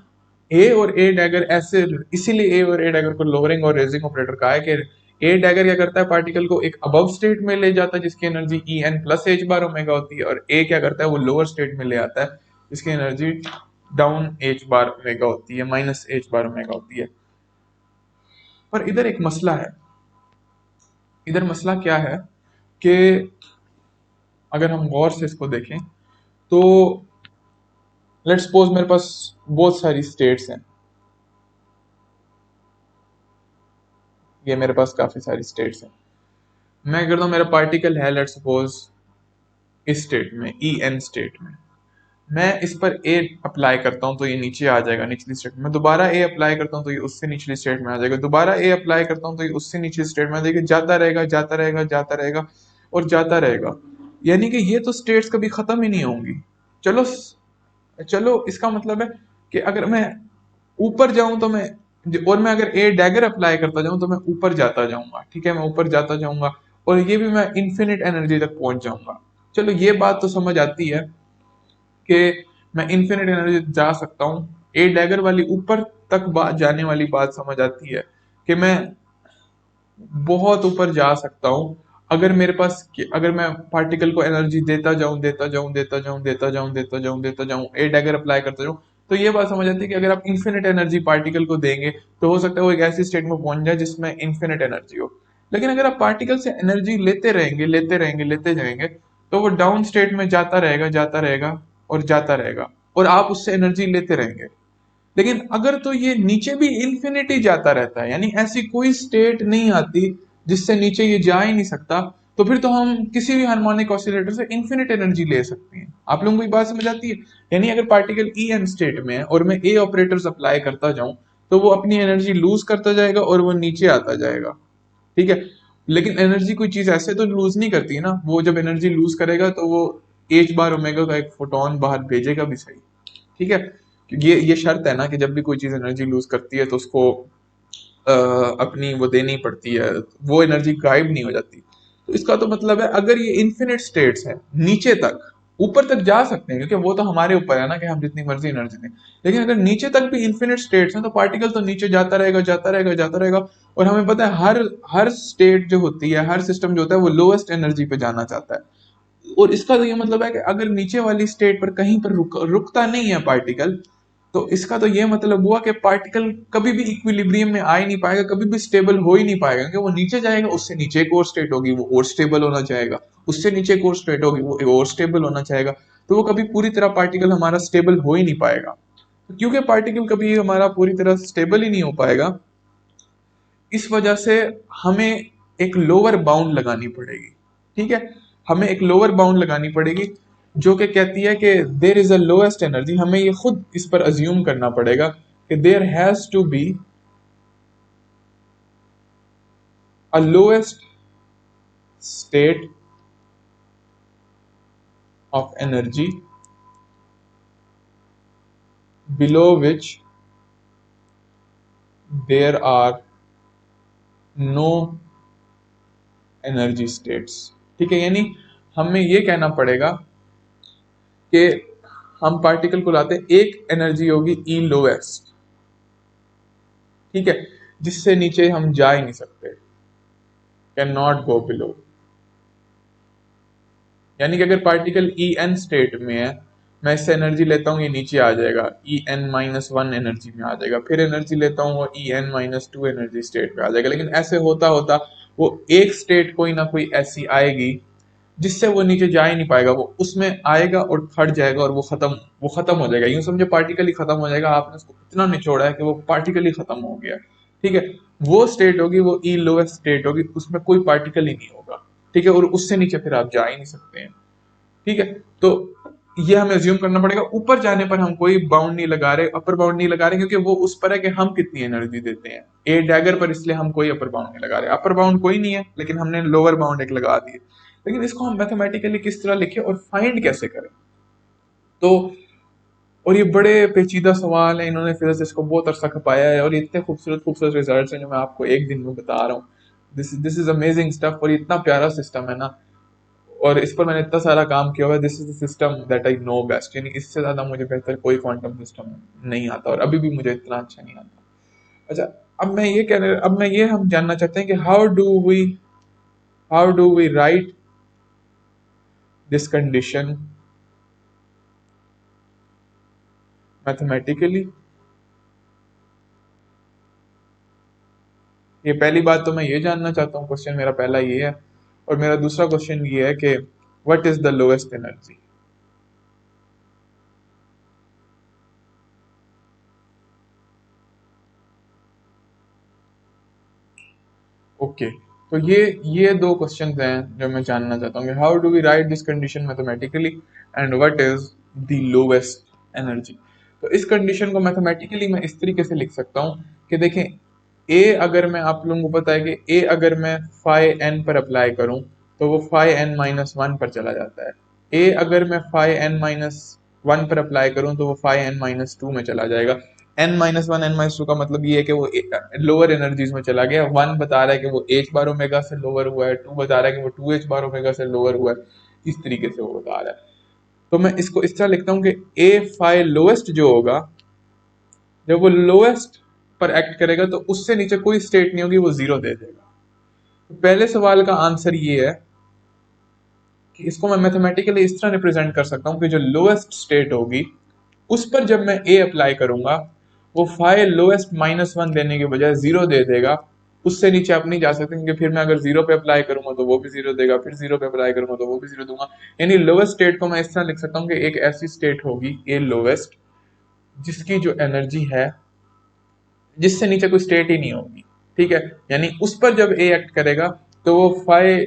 ए और ए डैगर ऐसे, इसीलिए ए और ए डैगर को लोअरिंग और रेजिंग ऑपरेटर कहा है कि ए डैगर क्या करता है, पार्टिकल को एक अबव स्टेट में ले जाता है जिसकी energy E n plus h bar omega होती है, और ए क्या करता है, वो लोअर स्टेट में ले आता है जिसकी energy down H bar omega होती है, माइनस एच बार ओमेगा होती है। पर इधर एक मसला है, इधर मसला क्या है कि अगर हम गौर से इसको देखें तो लेट्स सपोज मेरे पास बहुत सारी स्टेट्स हैं, ये मेरे पास काफी सारी स्टेट्स हैं। मैं करता हूँ मेरा पार्टिकल है लेट्स सपोज इस स्टेट में ई एन स्टेट में, मैं इस पर ए अप्लाई करता हूँ तो ये नीचे आ जाएगा निचली स्टेट में, दोबारा ए अप्लाई करता हूँ तो ये उससे निचली स्टेट में आ जाएगा, दोबारा ए अप्लाई करता हूँ तो ये उससे निचली स्टेट में आ जाएगा, जाता रहेगा जाता रहेगा जाता रहेगा और जाता रहेगा। यानी कि ये तो स्टेट्स कभी खत्म ही नहीं होंगी। चलो, चलो इसका मतलब है कि अगर मैं ऊपर जाऊं तो मैं, और मैं अगर ए डैगर अप्लाई करता जाऊं तो मैं ऊपर जाता जाऊंगा। ठीक है, मैं ऊपर जाता जाऊंगा और ये भी मैं इन्फिनिट एनर्जी तक पहुंच जाऊंगा। चलो ये बात तो समझ आती है कि मैं इन्फिनिट एनर्जी जा सकता हूँ, ए डैगर वाली ऊपर तक बात जाने वाली बात समझ आती है कि मैं बहुत ऊपर जा सकता हूँ अगर मेरे पास, अगर मैं पार्टिकल को एनर्जी देता जाऊं देता जाऊं देता जाऊं देता जाऊं देता जाऊं देता जाऊं, ए डैगर अप्लाई करता जाऊं, तो ये बात समझ आती है कि अगर आप इन्फिनिट एनर्जी पार्टिकल को देंगे तो हो सकता है वो एक ऐसी स्टेट में पहुंच जाए जिसमें इन्फिनिट एनर्जी हो। लेकिन अगर आप पार्टिकल से एनर्जी लेते रहेंगे लेते रहेंगे लेते जाएंगे तो वो डाउन स्टेट में जाता रहेगा जाता रहेगा और जाता रहेगा, और आप उससे एनर्जी लेते रहेंगे। लेकिन अगर तो ये नीचे भी इंफिनिटी जाता रहता है, यानी ऐसी कोई स्टेट नहीं आती जिससे नीचे ये जा ही नहीं सकता, तो फिर तो हम किसी भी हार्मोनिक ऑसिलेटर से इन्फिनिट एनर्जी ले सकते हैं। आप लोगों को ये बात समझ आती है? यानी अगर पार्टिकल ई एन स्टेट में है और मैं ए ऑपरेटर्स अप्लाई करता जाऊं तो वो अपनी एनर्जी लूज करता जाएगा और वो नीचे आता जाएगा। ठीक है, लेकिन एनर्जी कोई चीज ऐसे तो लूज नहीं करती ना, वो जब एनर्जी लूज करेगा तो वो एच बार ओमेगा का एक फोटोन बाहर भेजेगा भी सही। ठीक है, क्योंकि ये शर्त है ना कि जब भी कोई चीज एनर्जी लूज करती है तो उसको अपनी वो देनी पड़ती है, वो एनर्जी गायब नहीं हो जाती। तो इसका तो मतलब है अगर ये इन्फिनिट स्टेट्स है नीचे तक, ऊपर तक जा सकते हैं क्योंकि वो तो हमारे ऊपर है ना कि हम जितनी मर्जी एनर्जी दें, लेकिन अगर नीचे तक भी इन्फिनिट स्टेट्स हैं तो पार्टिकल तो नीचे जाता रहेगा जाता रहेगा जाता रहेगा। और हमें पता है हर हर स्टेट जो होती है, हर सिस्टम जो होता है वो लोएस्ट एनर्जी पे जाना चाहता है। और इसका तो ये मतलब है कि अगर नीचे वाली स्टेट पर कहीं पर रुकता नहीं है पार्टिकल, तो इसका तो ये मतलब हुआ कि पार्टिकल कभी भी इक्विलिब्रियम में आ ही नहीं पाएगा, कभी भी स्टेबल हो ही नहीं पाएगा, क्योंकि वो नीचे जाएगा, उससे नीचे एक और स्टेट होगी, वो और स्टेबल होना चाहेगा, उससे नीचे एक और स्टेट होगी, वो एक और स्टेबल होना चाहेगा। तो वो कभी पूरी तरह पार्टिकल हमारा स्टेबल हो ही नहीं पाएगा। तो क्योंकि पार्टिकल कभी हमारा पूरी तरह स्टेबल ही नहीं हो पाएगा, इस वजह से हमें एक लोअर बाउंड लगानी पड़ेगी। ठीक है, हमें एक लोअर बाउंड लगानी पड़ेगी जो कि कहती है कि there is a lowest energy. हमें ये खुद इस पर अज्यूम करना पड़ेगा कि there has to be a lowest state of energy below which there are no energy states। ठीक है, यानी हमें ये कहना पड़ेगा कि हम पार्टिकल को लाते हैं, एक एनर्जी होगी ई लोएस्ट, ठीक है, जिससे नीचे हम जा ही नहीं सकते, कैन नॉट गो बिलो। यानी कि अगर पार्टिकल ई एन स्टेट में है, मैं इससे एनर्जी लेता हूँ, ये नीचे आ जाएगा, E N minus one energy में आ जाएगा, फिर एनर्जी लेता हूँ, वो E N minus two energy state में आ जाएगा। लेकिन ऐसे होता होता वो एक स्टेट कोई ना कोई ऐसी आएगी जिससे वो नीचे जा ही नहीं पाएगा, वो उसमें आएगा और फट जाएगा और वो खत्म हो जाएगा। यूं समझे पार्टिकल ही खत्म हो जाएगा, आपने उसको इतना निचोड़ा है कि वो पार्टिकल ही खत्म हो गया। ठीक है, वो स्टेट होगी, वो ई लोएस्ट स्टेट होगी, उसमें कोई पार्टिकल ही नहीं होगा। ठीक है, और उससे नीचे फिर आप जा ही नहीं सकते हैं। ठीक है, तो ये हमें अज्यूम करना पड़ेगा। ऊपर जाने पर हम कोई बाउंड नहीं लगा रहे, अपर बाउंड नहीं लगा रहे, क्योंकि वो उस पर है कि हम कितनी एनर्जी देते हैं। ए डैगर पर इसलिए हम कोई अपर बाउंड नहीं लगा रहे, अपर बाउंड कोई नहीं है, लेकिन हमने लोअर बाउंड एक लगा दिए। लेकिन इसको हम मैथमेटिकली किस तरह लिखे और फाइंड कैसे करें? तो और ये बड़े पेचीदा सवाल है, इन्होंने फिजिसिस्ट को बहुत अरसा खपाया है, और ये इतने खूबसूरत खूबसूरत रिजल्ट्स हैं जो मैं आपको एक दिन में बता रहा हूँ। दिस इज अमेजिंग स्टफ, और ये इतना प्यारा सिस्टम है ना, और इस पर मैंने इतना सारा काम किया हुआ है। This is the system that I know best, यानी इससे ज्यादा मुझे बेहतर कोई क्वांटम सिस्टम नहीं आता, और अभी भी मुझे इतना अच्छा नहीं आता। अच्छा, अब मैं ये हम जानना चाहते हैं कि how do we write this condition mathematically. ये पहली बात तो मैं ये जानना चाहता हूँ, क्वेश्चन मेरा पहला ये है। और मेरा दूसरा क्वेश्चन ये है कि what is the lowest energy. Okay, तो ये दो क्वेश्चन हैं जो मैं जानना चाहता हूँ, how do we write this condition mathematically, and what is the lowest energy. तो इस कंडीशन को मैथमेटिकली मैं इस तरीके से लिख सकता हूँ कि देखें, ए अगर मैं, आप लोगों को पता है कि ए अगर मैं फाइ एन पर अप्लाई करूं तो वो फाइ एन माइनस वन पर चला जाता है। ए अगर मैं फाइ एन माइनस वन पर अप्लाई करूं तो वो फाइ एन माइनस टू में चला जाएगा। N minus one N minus two का मतलब ये है कि वो लोअर एनर्जीज में चला गया। वन बता रहा है कि वो एच बार ओमेगा से लोअर हुआ है, टू बता रहा है कि वो टू एच बार ओमेगा से लोअर हुआ है। इस तरीके से वो बता रहा है। तो मैं इसको इस तरह लिखता हूँ कि ए फाइ लोएस्ट जो होगा, जब वो लोएस्ट पर एक्ट करेगा तो उससे नीचे कोई स्टेट नहीं होगी, वो जीरो दे देगा। तो पहले सवाल का आंसर ये है कि इसको मैं मैथमेटिकली इस तरह रिप्रेजेंट कर सकता हूँ कि जो लोएस्ट स्टेट होगी उस पर जब मैं ए अप्लाई करूंगा, वो फाइ लोएस्ट माइनस वन देने के बजाय जीरो दे देगा। उससे नीचे आप नहीं जा सकते, क्योंकि फिर मैं अगर जीरो पे अप्लाई करूंगा तो वो भी जीरो देगा, फिर जीरो पे अप्लाई करूंगा तो वो भी जीरो दूंगा। यानी लोएस्ट स्टेट को मैं इस तरह लिख सकता हूँ कि एक ऐसी स्टेट होगी ए लोएस्ट जिसकी जो एनर्जी है, जिससे नीचे कोई स्टेट ही नहीं होगी। ठीक है, यानी उस पर जब ए एक्ट करेगा तो वो फाइ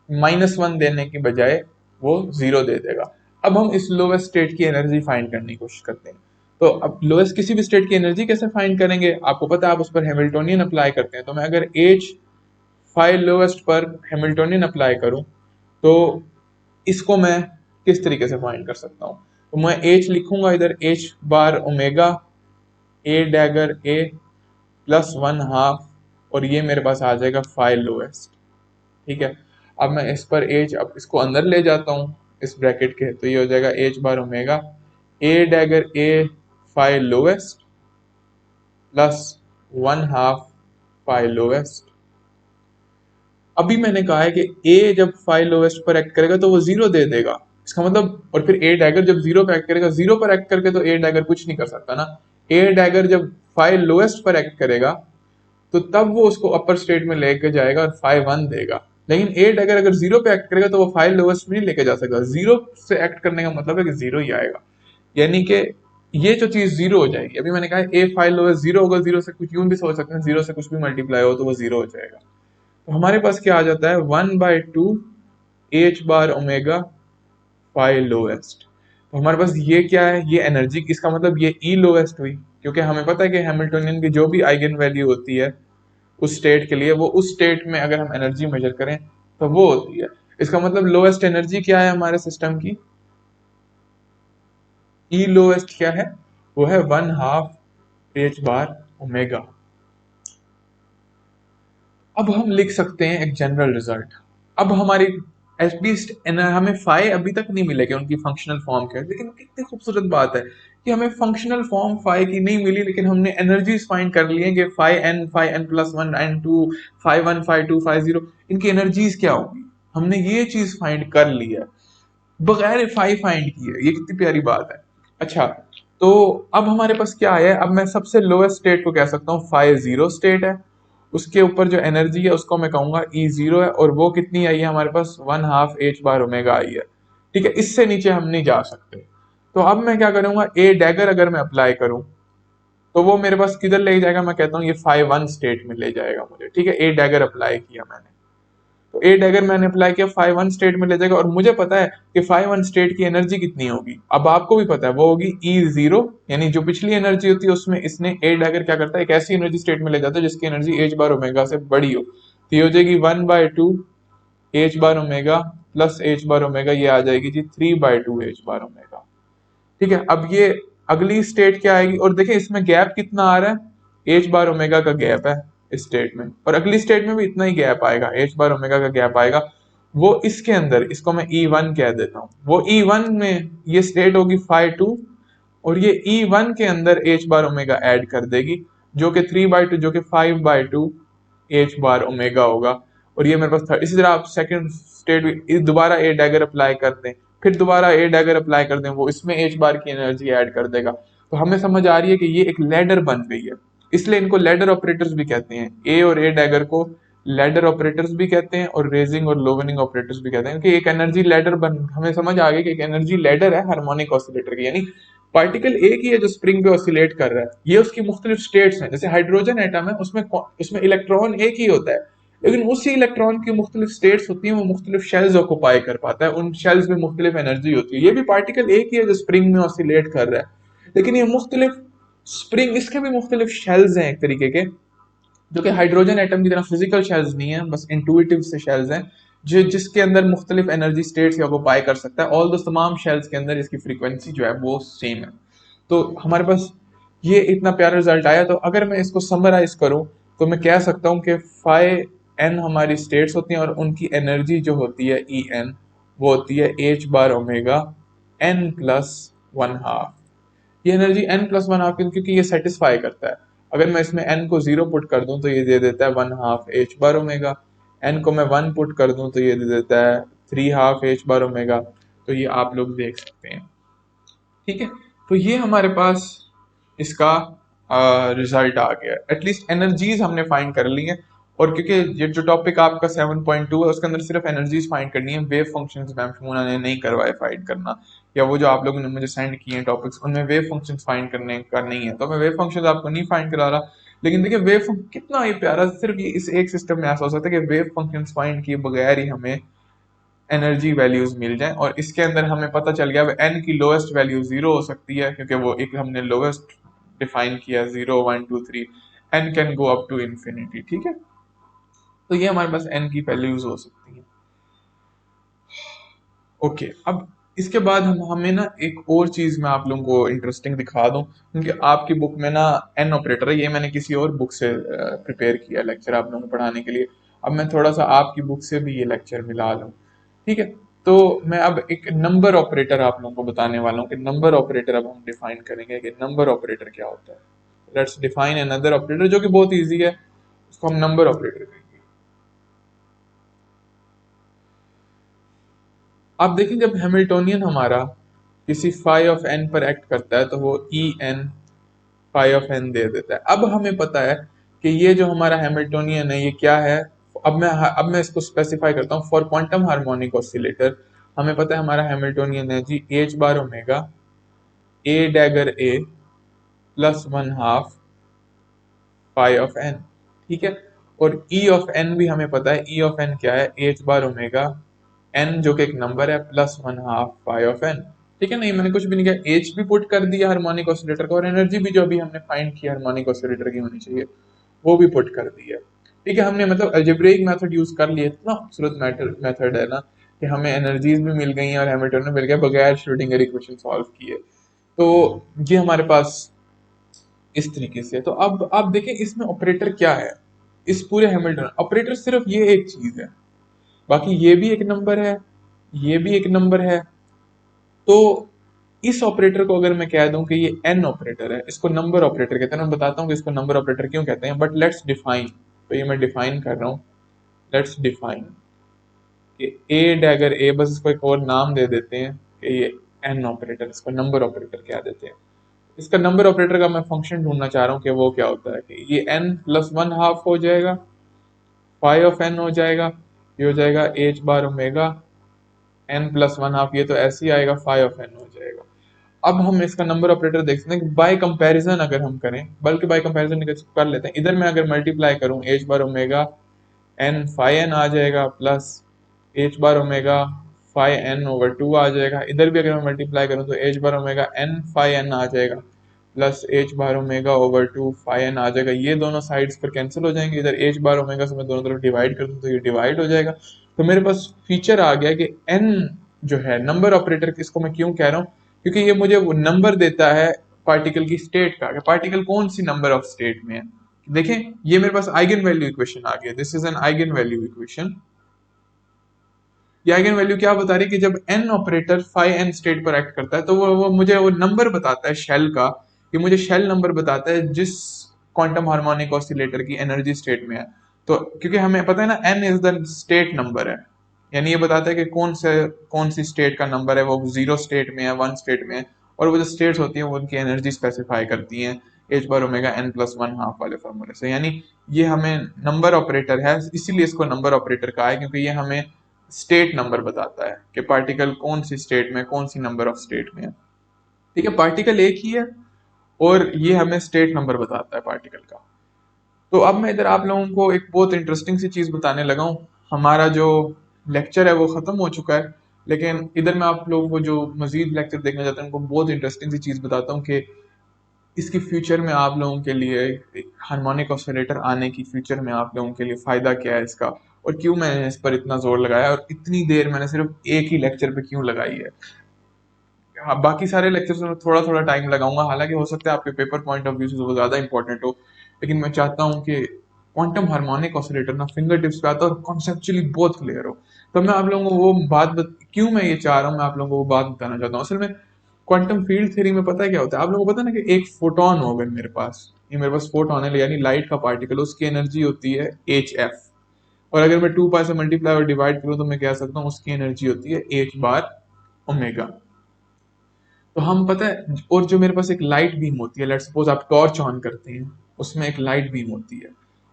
माइनस वन देने के बजाय वो जीरो दे देगा। अब हम इस लोवेस्ट स्टेट की एनर्जी फाइंड करने की कोशिश करते हैं। तो अब लोवेस्ट किसी भी स्टेट की एनर्जी कैसे फाइंड करेंगे, आपको पता है, आप उस पर हैमिल्टोनियन अप्लाई करते हैं। तो मैं अगर एच फाइ लोवेस्ट पर हैमिल्टोनियन अप्लाई करूं तो इसको मैं किस तरीके से फाइंड कर सकता हूं? तो मैं एच लिखूंगा इधर, एच बार ओमेगा ए डैगर ए प्लस वन हाफ, और ये मेरे पास आ जाएगा फाइ लोएस्ट। ठीक है, अब मैं इस पर एच, अब इसको अंदर ले जाता हूँ इस ब्रैकेट के, तो ये हो जाएगा H bar omega A dagger A phi lowest plus one half phi lowest. अभी मैंने कहा है कि ए जब फाइ लोएस्ट पर एक्ट करेगा तो वो जीरो दे देगा, इसका मतलब, और फिर ए डैगर जब जीरो पे एक्ट करेगा, जीरो पर एक्ट करके तो ए डैगर कुछ नहीं कर सकता ना। ए डैगर जब फाइव लोएस्ट पर एक्ट करेगा तो तब वो उसको अपर स्टेट में लेके जाएगा और फाइव वन देगा। लेकिन ए डैगर अगर जीरो पे एक्ट करेगा तो वो फाइव लोएस्ट में नहीं लेके जा सकता, जीरो से एक्ट करने का मतलब है कि जीरो ही आएगा। यानी कि ये जो चीज जीरो हो जाएगी, अभी मैंने कहा ए फाइव लोएस्ट जीरो होगा, जीरो से कुछ यूं भी सोच सकते हैं, जीरो से कुछ भी मल्टीप्लाई हो तो वो जीरो हो जाएगा। तो हमारे पास क्या आ जाता है, 1/2 H bar omega five lowest. तो हमारे पास ये क्या है, ये एनर्जी, इसका मतलब ये ई लोएस्ट हुई, क्योंकि हमें पता है कि हैमिल्टनियन की जो भी आइगन वैल्यू होती है उस स्टेट के लिए, वो उस स्टेट में अगर हम एनर्जी मेजर करें तो वो होती है। इसका मतलब लोएस्ट एनर्जी क्या है हमारे सिस्टम की, ई लोएस्ट क्या है, वो है 1/2 एच बार ओमेगा। अब हम लिख सकते हैं एक जनरल रिजल्ट। अब हमारी एटलीस्ट हमें फाइ अभी तक नहीं मिलेगा उनकी फंक्शनल फॉर्म क्या है, लेकिन कितनी खूबसूरत बात है कि हमें फंक्शनल फॉर्म फाइ की नहीं मिली, लेकिन हमने एनर्जीज फाइंड कर ली है कि phi N plus one N two, phi one phi two phi zero, इनकी एनर्जीज क्या होगी, हमने ये चीज फाइंड कर ली है बगैर फाइ फाइंड किए। ये कितनी प्यारी बात है। अच्छा, तो अब हमारे पास क्या है, अब मैं सबसे लोएस्ट स्टेट को कह सकता हूँ फाइ जीरो स्टेट है, उसके ऊपर जो एनर्जी है उसको मैं कहूंगा ई जीरो है, और वो कितनी आई है हमारे पास, 1/2 एच बार ओमेगा आई है। ठीक है, इससे नीचे हम नहीं जा सकते। तो अब मैं क्या करूंगा, ए डैगर अगर मैं अप्लाई करूं तो वो मेरे पास किधर ले जाएगा, मैं कहता हूँ ये फाइव वन स्टेट में ले जाएगा मुझे। ठीक है, ए डैगर अप्लाई किया मैंने, तो ए डैगर मैंने अप्लाई किया, फाइव वन स्टेट में ले जाएगा, और मुझे पता है कि फाइव वन स्टेट की एनर्जी कितनी होगी, अब आपको भी पता है वो होगी ई जीरो, यानी जो पिछली एनर्जी होती है उसमें इसने ए डैगर क्या करता है, एक ऐसी एनर्जी स्टेट में ले जाता है जिसकी एनर्जी एच बार ओमेगा से बड़ी हो, तो ये हो जाएगी 1/2 H bar omega plus h bar omega, ये आ जाएगी जी 3/2 एच बार ओमेगा। ठीक है, अब ये अगली स्टेट क्या आएगी, और देखिए इसमें गैप कितना आ रहा है, एच बार ओमेगा का गैप है इस स्टेट में, और अगली स्टेट में भी इतना ही गैप आएगा, एच बार ओमेगा का गैप आएगा। वो इसके अंदर, इसको मैं ई वन कह देता हूँ, वो ई वन में ये स्टेट होगी फाइव टू, और ये ई वन के अंदर एच बार ओमेगा ऐड कर देगी, जो कि 3/2, जो कि 5/2 एच बार ओमेगा होगा। और ये मेरे पास था, इसी तरह आप सेकंड स्टेट में दोबारा ए डैगर अप्लाई करते हैं, फिर दोबारा ए डैगर अप्लाई कर दें, वो इसमें एच बार की एनर्जी ऐड कर देगा। तो हमें समझ आ रही है कि ये एक लैडर बन गई है, इसलिए इनको लैडर ऑपरेटर्स भी कहते हैं, ए और ए डैगर को लैडर ऑपरेटर्स भी कहते हैं और रेजिंग और लोवेनिंग ऑपरेटर्स भी कहते हैं, कि एक एनर्जी लैडर बन, हमें समझ आ गई कि एक एनर्जी लैडर है हार्मोनिक ऑसिलेटर की, यानी पार्टिकल एक ही है जो स्प्रिंग पे ऑसिलेट कर रहा है, ये उसकी मुख्तलिफ स्टेट्स हैं, जैसे हाइड्रोजन एटम है उसमें उसमें इलेक्ट्रॉन एक ही होता है, लेकिन उसी इलेक्ट्रॉन की मुख्तलिफ स्टेट्स होती हैं, वो मुख्तलिफ शेल्स ऑक्युपाई कर पाता है, उन शेल्स में मुख्तलिफ एनर्जी होती है। ये भी पार्टिकल एक ही है जो स्प्रिंग में ऑसिलेट कर रहा है, लेकिन ये मुख्तलिफ स्प्रिंग, इसके भी मुख्तलिफ शेल्स हैं एक तरीके के, जो कि हाइड्रोजन एटम की तरह फिजिकल शेल्स नहीं है, बस इंटुइटिव से शेल्स हैं, जो जिसके अंदर मुख्तलिफ एनर्जी स्टेट्स को ऑक्युपाई कर सकता है, ऑल दो तमाम शेल्स के अंदर इसकी फ्रीक्वेंसी जो है वो सेम है। तो हमारे पास ये इतना प्यारा रिजल्ट आया। तो अगर मैं इसको समराइज करूं तो मैं कह सकता हूं कि फाइ एन हमारी स्टेट्स होती हैं, और उनकी एनर्जी जो होती है ई एन, वो होती है h bar omega n plus one half. ये energy n plus one half, क्योंकि ये सेटिस्फाई करता है। अगर मैं इसमें एन को जीरो पुट कर दूं तो ये दे देता है 1/2 एच बार ओमेगा, एन को मैं वन पुट कर दूं तो ये दे देता है 3/2 एच बार ओमेगा। तो ये आप लोग देख सकते हैं। ठीक है, तो ये हमारे पास इसका रिजल्ट आ गया, एटलीस्ट एनर्जीज हमने फाइंड कर ली है। और क्योंकि ये जो टॉपिक आपका 7.2 है उसके अंदर सिर्फ एनर्जीज फाइंड करनी है, वेव फंक्शंस मैम शमूना ने नहीं करवाए फाइंड करना, या वो जो आप लोगों ने मुझे सेंड किए हैं टॉपिक्स उनमें वेव फंक्शंस फाइंड करने का नहीं है, तो मैं वेव फंक्शंस आपको नहीं फाइंड करा रहा। लेकिन देखिए वेव कितना ये प्यारा, सिर्फ ये इस एक सिस्टम में ऐसा हो सकता है कि वेव फंक्शंस फाइंड किए बगैर ही हमें एनर्जी वैल्यूज मिल जाए, और इसके अंदर हमें पता चल गया एन की लोएस्ट वैल्यू जीरो हो सकती है, क्योंकि वो एक हमने लोएस्ट डिफाइन किया, 0 1 2 3, N can go up to infinity. ठीक है, तो ये हमारे पास एन की वैल्यूज हो सकती है। ओके, अब इसके बाद हम हमें ना एक और चीज मैं आप लोगों को इंटरेस्टिंग दिखा दूं, क्योंकि आपकी बुक में ना एन ऑपरेटर है, ये मैंने किसी और बुक से प्रिपेयर किया लेक्चर आप लोगों को पढ़ाने के लिए। अब मैं थोड़ा सा आपकी बुक से भी ये लेक्चर मिला लूं। ठीक है, तो मैं अब एक नंबर ऑपरेटर आप लोगों को बताने वाला हूँ कि नंबर ऑपरेटर अब हम डिफाइन करेंगे कि नंबर ऑपरेटर क्या होता है। लेट्स डिफाइन अनदर ऑपरेटर, जो कि बहुत ईजी है, उसको हम नंबर ऑपरेटर कहेंगे। आप देखें जब हैमिल्टोनियन हमारा किसी फाई ऑफ एन पर एक्ट करता है तो वो E N phi of n दे देता है। अब हमें पता है कि ये जो हमारा हैमिल्टोनियन है ये क्या है। अब मैं इसको स्पेसिफाई करता हूँ। फॉर क्वांटम हार्मोनिक ऑसिलेटर हमें पता है हमारा हैमिल्टोनियन है जी H bar omega A dagger A plus one half phi of N, ठीक है। और ई ऑफ एन भी हमें पता है, ई ऑफ एन क्या है, एच बार ओमेगा एन जो कि एक नंबर है plus one half phi of N, ठीक है। नहीं मैंने कुछ भी नहीं किया, एच भी पुट कर दिया हार्मोनिक ऑसिलेटर का, और एनर्जी भी जो अभी हमने फाइंड की हार्मोनिक ऑसिलेटर की होनी चाहिए वो भी पुट कर दी है, ठीक है। हमने मतलब अलजेब्रिक मेथड यूज कर लिया, इतना खूबसूरत मेथड है ना कि हमें एनर्जीज भी मिल गई हैं और हैमिल्टन मिल गया बगैर श्रोडिंगर इक्वेशन सॉल्व किए। तो ये हमारे पास इस तरीके से। तो अब आप देखें इसमें ऑपरेटर क्या है, इस पूरे हैमिल्टन ऑपरेटर सिर्फ ये एक चीज है, बाकी ये भी एक नंबर है, ये भी एक नंबर है। तो इस ऑपरेटर को अगर मैं कह दूं कि ये एन ऑपरेटर है, इसको नंबर ऑपरेटर कहते हैं। मैं बताता हूँ कि इसको नंबर ऑपरेटर क्यों कहते हैं, बट लेट्स डिफाइन। तो ये मैं डिफाइन कर रहा हूँ, लेट्स डिफाइन कि ए डैगर ए, बस इसको एक और नाम दे देते हैं कि ये एन ऑपरेटर, इसको नंबर ऑपरेटर कह देते हैं। इसका नंबर ऑपरेटर का मैं फंक्शन ढूंढना चाह रहा हूँ कि वो क्या होता है, कि ये एन प्लस वन हाफ हो जाएगा, फाई ऑफ एन हो जाएगा, ये हो जाएगा H bar omega n plus one half, ये तो ऐसे ही आएगा, फाई ऑफ एन हो जाएगा। अब हम इसका नंबर ऑपरेटर देख सकते हैं कि बाय कंपैरिजन अगर हम करें, बल्कि बाय कंपैरिजन कर लेते हैं, इधर मैं अगर मल्टीप्लाई करूं h bar omega n phi n आ जाएगा plus h bar omega phi n over two आ जाएगा। इधर भी अगर मैं मल्टीप्लाई करूं तो h bar omega n phi n आ जाएगा plus h bar omega over two phi n आ जाएगा। ये दोनों साइड्स पर कैंसिल हो जाएंगे, इधर एच बार ओमेगा से मैं दोनों तरफ डिवाइड कर दूं तो ये डिवाइड हो जाएगा। तो मेरे पास फीचर आ गया कि एन जो है नंबर ऑपरेटर, इसको मैं क्यों कह रहा हूँ, क्योंकि ये मुझे वो नंबर देता है पार्टिकल की स्टेट का, पार्टिकल कौन सी नंबर ऑफ स्टेट में है। देखें ये मेरे पास आइगन वैल्यू इक्वेशन आ गया, this is an eigenvalue equation. ये आइगन वैल्यू क्या बता रही है कि जब N operator phi N state पर एक्ट करता है तो वो मुझे वो नंबर बताता है शेल का, ये मुझे शेल नंबर बताता है जिस क्वांटम हार्मोनिक ऑसिलेटर की एनर्जी स्टेट में है। तो क्योंकि हमें पता है ना N is the state number है, यानी ये बताता है कि कौन सी स्टेट का नंबर है, वो जीरो स्टेट में है, वन स्टेट में है, और वो जो स्टेट्स होती हैं वो उनकी एनर्जी स्पेसिफाई करती हैं h bar omega n plus one half वाले फॉर्मूले से। यानी ये हमें नंबर ऑपरेटर है, इसीलिए इसको नंबर ऑपरेटर कहा है, क्योंकि ये हमें स्टेट नंबर बताता है कि पार्टिकल कौन सी स्टेट में, कौन सी नंबर ऑफ स्टेट में है, ठीक है। पार्टिकल एक ही है और ये हमें स्टेट नंबर बताता है पार्टिकल का। तो अब मैं इधर आप लोगों को एक बहुत इंटरेस्टिंग सी चीज बताने लगा हूँ। हमारा जो लेक्चर है वो खत्म हो चुका है, लेकिन इधर मैं आप लोगों को जो मजीद लेक्चर देखना चाहता हूँ उनको बहुत इंटरेस्टिंग सी चीज बताता हूँ कि इसकी फ्यूचर में आप लोगों के लिए हार्मोनिक ऑसिलेटर आने की फ्यूचर में आप लोगों के लिए फायदा क्या है इसका, और क्यों मैंने इस पर इतना जोर लगाया और इतनी देर मैंने सिर्फ एक ही लेक्चर पे क्यों लगाई है। हाँ, बाकी सारे लेक्चर्स में थोड़ा थोड़ा टाइम लगाऊंगा, हालांकि हो सकता है आपके पेपर पॉइंट ऑफ व्यू से वो ज्यादा इंपॉर्टेंट हो, लेकिन मैं चाहता हूँ कि क्वांटम हार्मोनिक ऑसिलेटर ना फिंगर टिप्स पे आता है और कॉन्सेप्चुअली बहुत क्लियर हो। तो मैं आप लोगों को वो क्यों मैं ये चाह रहा हूँ, मैं आप लोगों को वो बात बताना चाहता हूँ। असल में क्वांटम फील्ड थ्योरी में पता है क्या होता है, आप लोगों को पता है ना कि एक फोटोन हो, अगर मेरे पास ये मेरे पास फोटोन है यानी लाइट का पार्टिकल, उसकी एनर्जी होती है एच एफ, और अगर मैं टू पाई से मल्टीप्लाई और डिवाइड करूँ तो मैं कह सकता हूँ उसकी एनर्जी होती है एच बार ओमेगा। तो हम पता है, और जो मेरे पास एक लाइट बीम होती है, लेट्स सपोज आप टॉर्च ऑन करते हैं, उसमें एक लाइट बीम होती है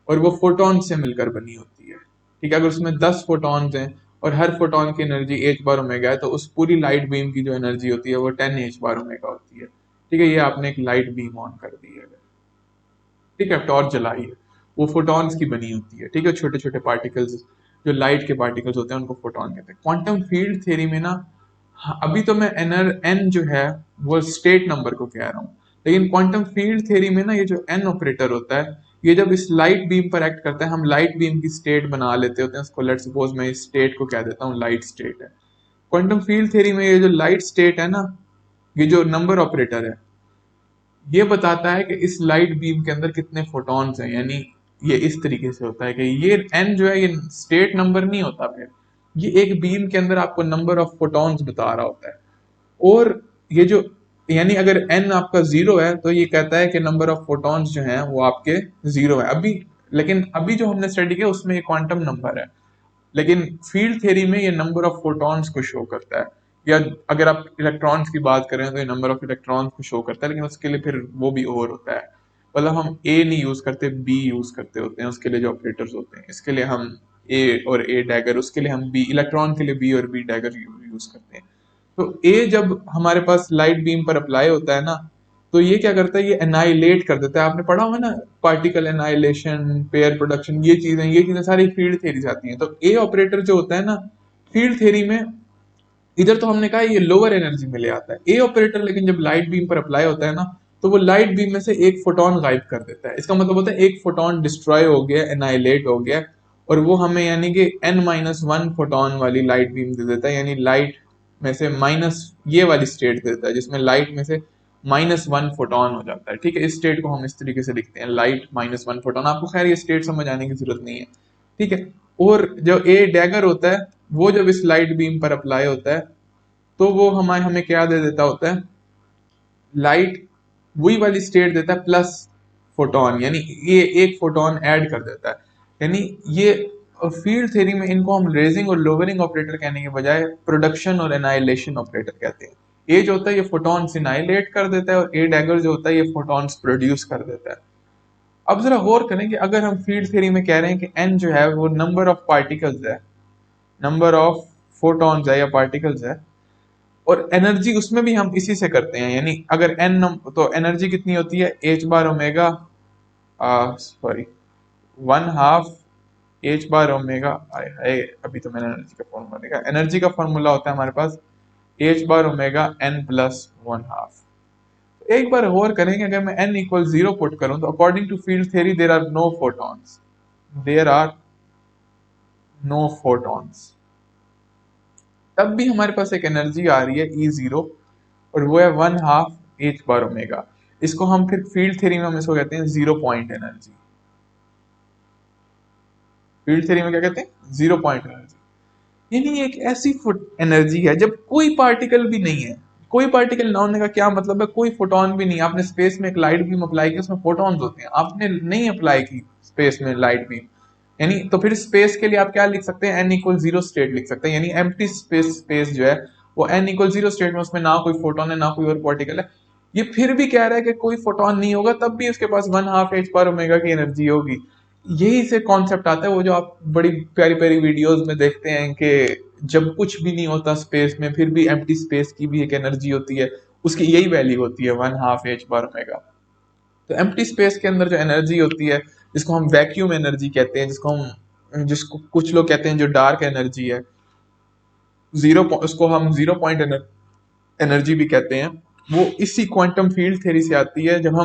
और वो फोटोन से मिलकर बनी होती है, ठीक है। अगर उसमें 10 फोटॉन्स हैं और हर फोटोन की एनर्जी एच बार ओमेगा है, तो उस पूरी लाइट बीम की जो एनर्जी होती है वो 10 एच बार ओमेगा होती है, ठीक है। ये आपने एक लाइट बीम ऑन कर दी है, ठीक है, टॉर्च जलाई है, वो फोटॉन्स की बनी होती है, ठीक है। छोटे छोटे पार्टिकल्स जो लाइट के पार्टिकल्स होते हैं उनको फोटॉन कहते हैं। क्वांटम फील्ड थ्योरी में ना, हाँ, अभी तो मैं एन जो है वो स्टेट नंबर को कह रहा हूँ, लेकिन क्वांटम फील्ड थ्योरी में ना ये जो एन ऑपरेटर होता है, ये जब इस लाइट बीम पर एक्ट करता है, हम लाइट बीम की स्टेट बना लेते होते हैं उसको, लेट्स सपोज मैं इस स्टेट को कह देता हूँ लाइट स्टेट है। क्वांटम फील्ड थ्योरी में ये जो लाइट स्टेट है ना, ये जो नंबर ऑपरेटर है, ये बताता है कि इस लाइट बीम के अंदर कितने फोटॉन्स हैं। यानी ये इस तरीके से होता है कि ये एन जो है ये स्टेट नंबर नहीं होता, फिर ये एक बीम के अंदर आपको नंबर ऑफ फोटॉन्स बता रहा होता है। और ये जो, यानी अगर एन आपका जीरो है तो ये कहता है कि नंबर ऑफ फोटॉन्स जो हैं वो आपके जीरो है अभी, लेकिन अभी जो हमने स्टडी किया उसमें ये क्वांटम नंबर है। लेकिन फील्ड थ्योरी में ये नंबर ऑफ फोटॉन्स को शो करता है, या अगर आप इलेक्ट्रॉन्स की बात करें तो ये नंबर ऑफ इलेक्ट्रॉन्स को शो करता है, लेकिन उसके लिए फिर वो भी और होता है। मतलब हम ए नहीं यूज करते, बी यूज करते होते हैं उसके लिए जो ऑपरेटर्स होते हैं। इसके लिए हम ए और ए डैगर, उसके लिए हम बी, इलेक्ट्रॉन के लिए बी और बी डैगर यूज करते हैं। तो ए जब हमारे पास लाइट बीम पर अप्लाई होता है ना, तो ये क्या करता है, ये एनाइलेट कर देता है। आपने पढ़ा होगा ना, पार्टिकल एनाइलेशन, पेयर प्रोडक्शन, ये चीजें सारी फील्ड थ्योरी से आती हैं। तो ए ऑपरेटर जो होता है ना फील्ड थ्योरी में, इधर तो हमने कहा ये लोअर एनर्जी में ले आता है ए ऑपरेटर, लेकिन जब लाइट बीम पर अप्लाई होता है ना, तो वो लाइट बीम में से एक फोटोन गायब कर देता है। इसका मतलब होता है एक फोटोन डिस्ट्रॉय हो गया, एनाइलेट हो गया, और वो हमें यानी कि n-1 फोटोन वाली लाइट बीम दे देता है। यानी लाइट में से माइनस ये वाली स्टेट दे देता है जिसमें लाइट में से -1 फोटोन हो जाता है। ठीक है, इस स्टेट को हम इस तरीके से लिखते हैं, लाइट -1 फोटोन। आपको खैर ये स्टेट समझ आने की जरूरत नहीं है, ठीक है। और जो ए डैगर होता है, वो जब इस लाइट बीम पर अप्लाई होता है, तो वो हमें हमें क्या दे देता होता है, लाइट वही वाली स्टेट देता है प्लस फोटोन, यानी ये एक फोटोन ऐड कर देता है। यानी ये फील्ड थ्योरी में इनको हम रेजिंग और लोअरिंग ऑपरेटर कहने के बजाय प्रोडक्शन और एनाइलेशन ऑपरेटर कहते हैं। ए जो होता है ये फोटॉन्स एनाइलेट कर देता है, और ए डैगर जो होता है ये फोटॉन्स प्रोड्यूस कर देता है। अब जरा गौर करें कि अगर हम फील्ड थ्योरी में कह रहे हैं कि एन जो है वो नंबर ऑफ पार्टिकल्स है, नंबर ऑफ फोटॉन्स है या पार्टिकल्स है, और एनर्जी उसमें भी हम इसी से करते हैं। यानी अगर एन, तो एनर्जी कितनी होती है, h bar omega, sorry 1/2 H bar omega. अभी तो मैंने एनर्जी का फॉर्मूला देखा, एनर्जी का फॉर्मूला होता है हमारे पास एच बार ओमेगा n+1/2। एक बार गौर करेंगे, अगर मैं n=0 पुट करूं, तो according to field theory there are no photons, there are no photons. तब भी हमारे पास एक एनर्जी आ रही है E0, और वो है 1/2 एच बार ओमेगा। इसको हम फिर फील्ड थ्योरी में हम इसको कहते हैं zero point energy. Field theory में क्या कहते हैं, जीरो पॉइंट एनर्जी। यानी एक ऐसी एनर्जी है जब कोई पार्टिकल भी नहीं है। कोई पार्टिकल ना होने का क्या मतलब है, कोई फोटोन भी नहीं। आपने स्पेस में एक लाइट बीम अप्लाई की, उसमें फोटॉन्स होते हैं, आपने नहीं अप्लाई की स्पेस में लाइट बीम, यानी तो फिर स्पेस के लिए आप क्या लिख सकते हैं, n=0 स्टेट लिख सकते हैं। यानी एम्प्टी स्पेस, स्पेस जो है वो n=0 स्टेट में, उसमें ना कोई फोटोन है ना कोई और पार्टिकल है। ये फिर भी कह रहा है कि कोई फोटोन नहीं होगा, तब भी उसके पास 1/2 एच बार ओमेगा की एनर्जी होगी। यही से कॉन्सेप्ट आता है, वो जो आप बड़ी प्यारी प्यारी वीडियोस में देखते हैं कि जब कुछ भी नहीं होता स्पेस में, फिर भी एम्प्टी स्पेस की भी एक एनर्जी होती है, उसकी यही वैल्यू होती है 1/2 एच बार ओमेगा। तो एम्प्टी स्पेस के अंदर जो एनर्जी होती है, जिसको हम वैक्यूम एनर्जी कहते हैं, जिसको कुछ लोग कहते हैं जो डार्क एनर्जी है, उसको हम जीरो पॉइंट एनर्जी भी कहते हैं, वो इसी क्वांटम फील्ड थ्योरी से आती है। जब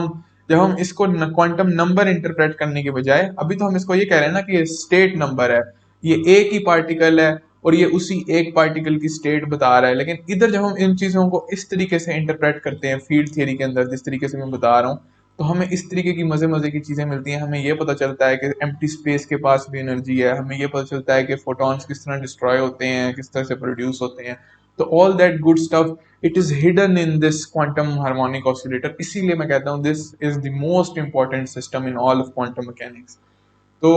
हम इसको क्वांटम नंबर इंटरप्रेट करने के बजाय, अभी तो हम इसको ये कह रहे हैं ना कि ये स्टेट नंबर है, ये एक ही पार्टिकल है और ये उसी एक पार्टिकल की स्टेट बता रहा है। लेकिन इधर जब हम इन चीजों को इस तरीके से इंटरप्रेट करते हैं फील्ड थ्योरी के अंदर, जिस तरीके से मैं बता रहा हूँ, तो हमें इस तरीके की मजे मजे की चीजें मिलती हैं। हमें ये पता चलता है कि एम्प्टी स्पेस के पास भी एनर्जी है, हमें ये पता चलता है कि फोटॉन्स किस तरह डिस्ट्रॉय होते हैं, किस तरह से प्रोड्यूस होते हैं। तो all that good stuff, it is hidden in this quantum harmonic oscillator. इसीलिए मैं कहता हूँ this is the most important system in all of quantum mechanics. तो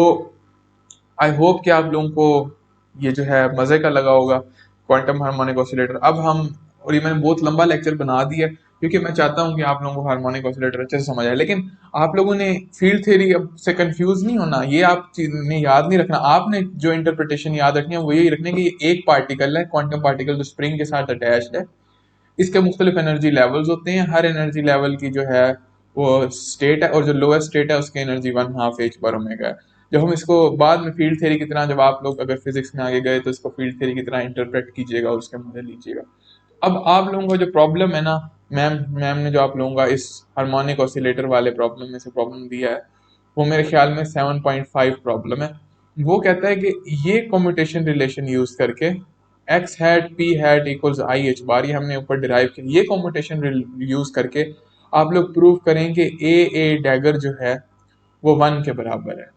आई होप कि आप लोगों को ये जो है मजे का लगा होगा, क्वांटम हार्मोनिक ऑसिलेटर। अब हम, और ये मैंने बहुत लंबा लेक्चर बना दिया क्योंकि मैं चाहता हूँ कि आप लोगों को हार्मोनिक ऑसिलेटर अच्छे से समझ आए, लेकिन आप लोगों ने फील्ड थ्योरी से कंफ्यूज नहीं होना, ये आप चीज ने याद नहीं रखना। आपने जो इंटरप्रिटेशन याद रखनी है वो यही रखनी है कि ये एक पार्टिकल है, क्वांटम पार्टिकल जो स्प्रिंग के साथ अटैच्ड है। इसके मुख्तलिफ एनर्जी लेवल्स होते हैं, हर एनर्जी लेवल की जो है वो स्टेट है, और जो लोएस्ट स्टेट है उसकी एनर्जी 1/2 एच बार ओमेगा है। जब हम इसको बाद में फील्ड थ्योरी की तरह, जब आप लोग अगर फिजिक्स में आगे गए तो इसको फील्ड थ्योरी की तरह इंटरप्रेट कीजिएगा और उसके मजे लीजिएगा। अब आप लोगों का जो प्रॉब्लम है ना, मैम मैम ने जो आप लोगों का इस हार्मोनिक ऑसिलेटर वाले प्रॉब्लम में से प्रॉब्लम दिया है, वो मेरे ख्याल में 7.5 प्रॉब्लम है। वो कहता है कि ये कम्यूटेशन रिलेशन यूज करके x hat p hat equals i h bar, ये हमने ऊपर डिराइव किया, ये कम्यूटेशन यूज करके आप लोग प्रूव करेंगे ए डैगर जो है वो 1 के बराबर है।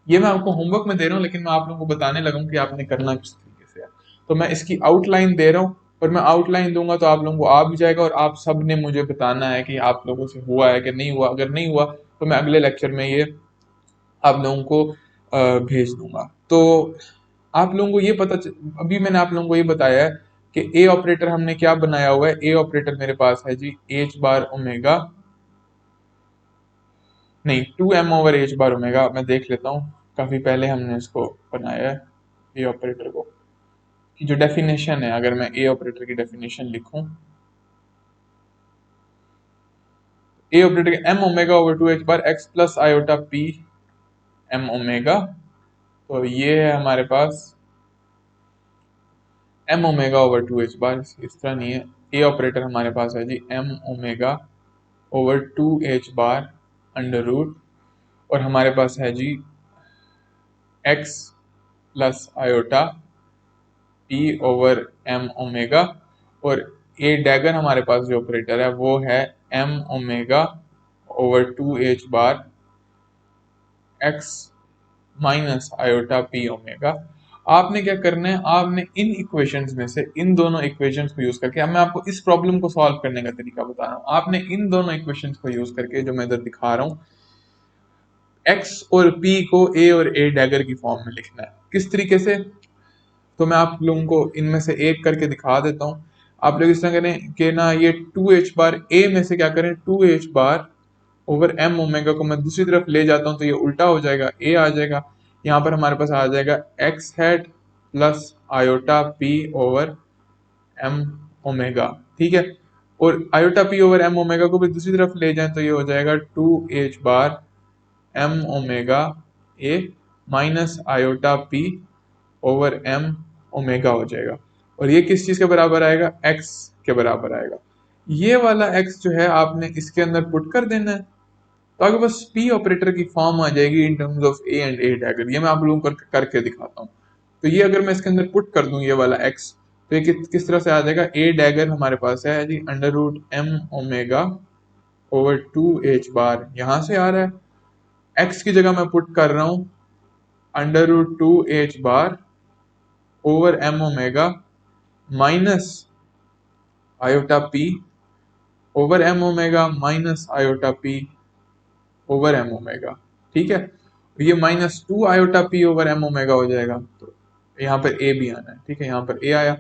ये मैं आपको होमवर्क में दे रहा हूँ, लेकिन मैं आप लोगों को बताने लगा हूँ कि आपने करना किस तरीके से है। तो मैं इसकी आउटलाइन दे रहा हूँ, और मैं आउटलाइन दूंगा तो आप लोगों को आ भी जाएगा, और आप सब ने मुझे बताना है कि आप लोगों से हुआ है कि नहीं हुआ। अगर नहीं हुआ तो मैं अगले लेक्चर में ये आप लोगों को भेज दूंगा। तो आप लोगों को ये अभी मैंने आप लोगों को ये बताया है कि ए ऑपरेटर हमने क्या बनाया हुआ है। ए ऑपरेटर मेरे पास है जी एच बार ओमेगा, नहीं 2m/h बार ओमेगा। मैं देख लेता हूँ, काफी पहले हमने इसको बनाया है ए ऑपरेटर को, कि जो डेफिनेशन है, अगर मैं ए ऑपरेटर की डेफिनेशन लिखूं, a operator m omega over 2h bar x plus iota p m omega. तो ये है हमारे पास m omega over 2h bar, इस तरह नहीं है। ए ऑपरेटर हमारे पास है जी M omega over 2h bar under root, और हमारे पास है जी x plus iota P over M omega, और ए डैगर हमारे पास जो ऑपरेटर है वो है M omega over 2h bar x minus iota p omega. आपने क्या करना है, आपने इन इक्वेशंस में से इन दोनों इक्वेशंस को यूज करके, अब मैं आपको इस प्रॉब्लम को सॉल्व करने का तरीका बता रहा हूँ, आपने इन दोनों इक्वेशंस को यूज करके, जो मैं इधर दिखा रहा हूँ, एक्स और पी को ए और ए डैगर की फॉर्म में लिखना है। किस तरीके से, तो मैं आप लोगों को इनमें से एक करके दिखा देता हूँ। आप लोग इस तरह करें कि ना, ये 2h बार ए में से क्या करें, 2h bar over M omega को मैं दूसरी तरफ ले जाता हूँ तो ये उल्टा हो जाएगा, ए आ जाएगा। यहाँ पर हमारे पास आ जाएगा X hat plus iota P over M omega, ठीक है। और iota P over M omega को भी दूसरी तरफ ले जाएं तो ये हो जाएगा 2h bar M omega A minus iota P over M omega हो जाएगा। और ये किस चीज के बराबर आएगा, एक्स के बराबर आएगा। ये वाला एक्स जो है आपने इसके अंदर पुट कर देना है, तो आगे बस पी ऑपरेटर की फॉर्म आ जाएगी इन terms of A and A dagger. ये मैं आप लोगों को करके दिखाता हूँ। तो ये अगर मैं इसके अंदर पुट कर दूं ये वाला एक्स, तो ये किस तरह से आ जाएगा, ए डैगर हमारे पास है जी under root m omega over 2h bar, यहां से आ रहा है। एक्स की जगह मैं पुट कर रहा हूं under root 2h bar over M omega minus iota P over M omega minus iota P over M omega, ठीक है। ये -2 iota P over M omega हो जाएगा, तो यहाँ पर ए भी आना है, ठीक है। यहाँ पर ए आया,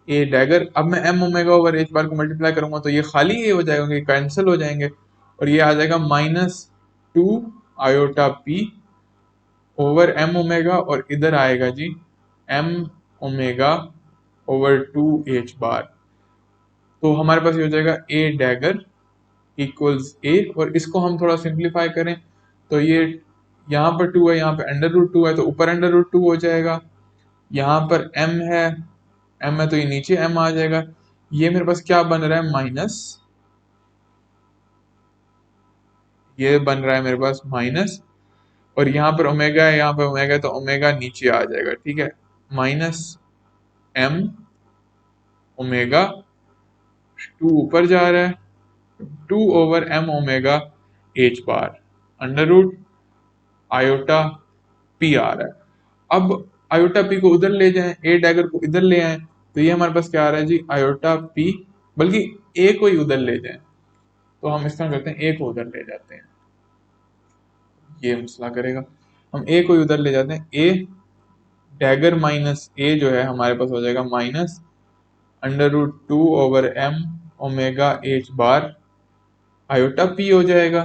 ए डैगर। अब मैं एम ओमेगा ओवर एच बार को मल्टीप्लाई करूंगा तो ये खाली ए हो जाएगा, ये कैंसिल हो जाएंगे, और ये आ जाएगा -2 iota P over M omega, और इधर आएगा G M omega over 2h bar. तो हमारे पास ये हो जाएगा ए डैगर इक्वल्स ए, और इसको हम थोड़ा सिंप्लीफाई करें तो ये यहाँ पर 2 है, यहाँ पे अंडर रूट 2 है, तो ऊपर अंडर रूट 2 हो जाएगा। यहाँ पर m है तो ये नीचे m आ जाएगा। ये मेरे पास क्या बन रहा है, माइनस, ये बन रहा है मेरे पास माइनस, और यहाँ पर ओमेगा है, यहाँ पर ओमेगा है, तो ओमेगा नीचे आ जाएगा, ठीक है। माइनस m ओमेगा, 2 ऊपर जा रहा है, 2 ओवर m ओमेगा h बार अंडर रूट आयोटा पी आ रहा है। अब आयोटा पी को उधर ले जाएं, ए डैगर को इधर ले आए, तो ये हमारे पास क्या आ रहा है जी, आयोटा पी, बल्कि ए को ही उधर ले जाएं, तो हम इस तरह करते हैं, ए को उधर ले जाते हैं, ये मसला करेगा। हम ए को ही उधर ले जाते हैं, ए डैगर माइनस ए जो है हमारे पास हो जाएगा minus under root 2 over M omega h bar iota p हो जाएगा,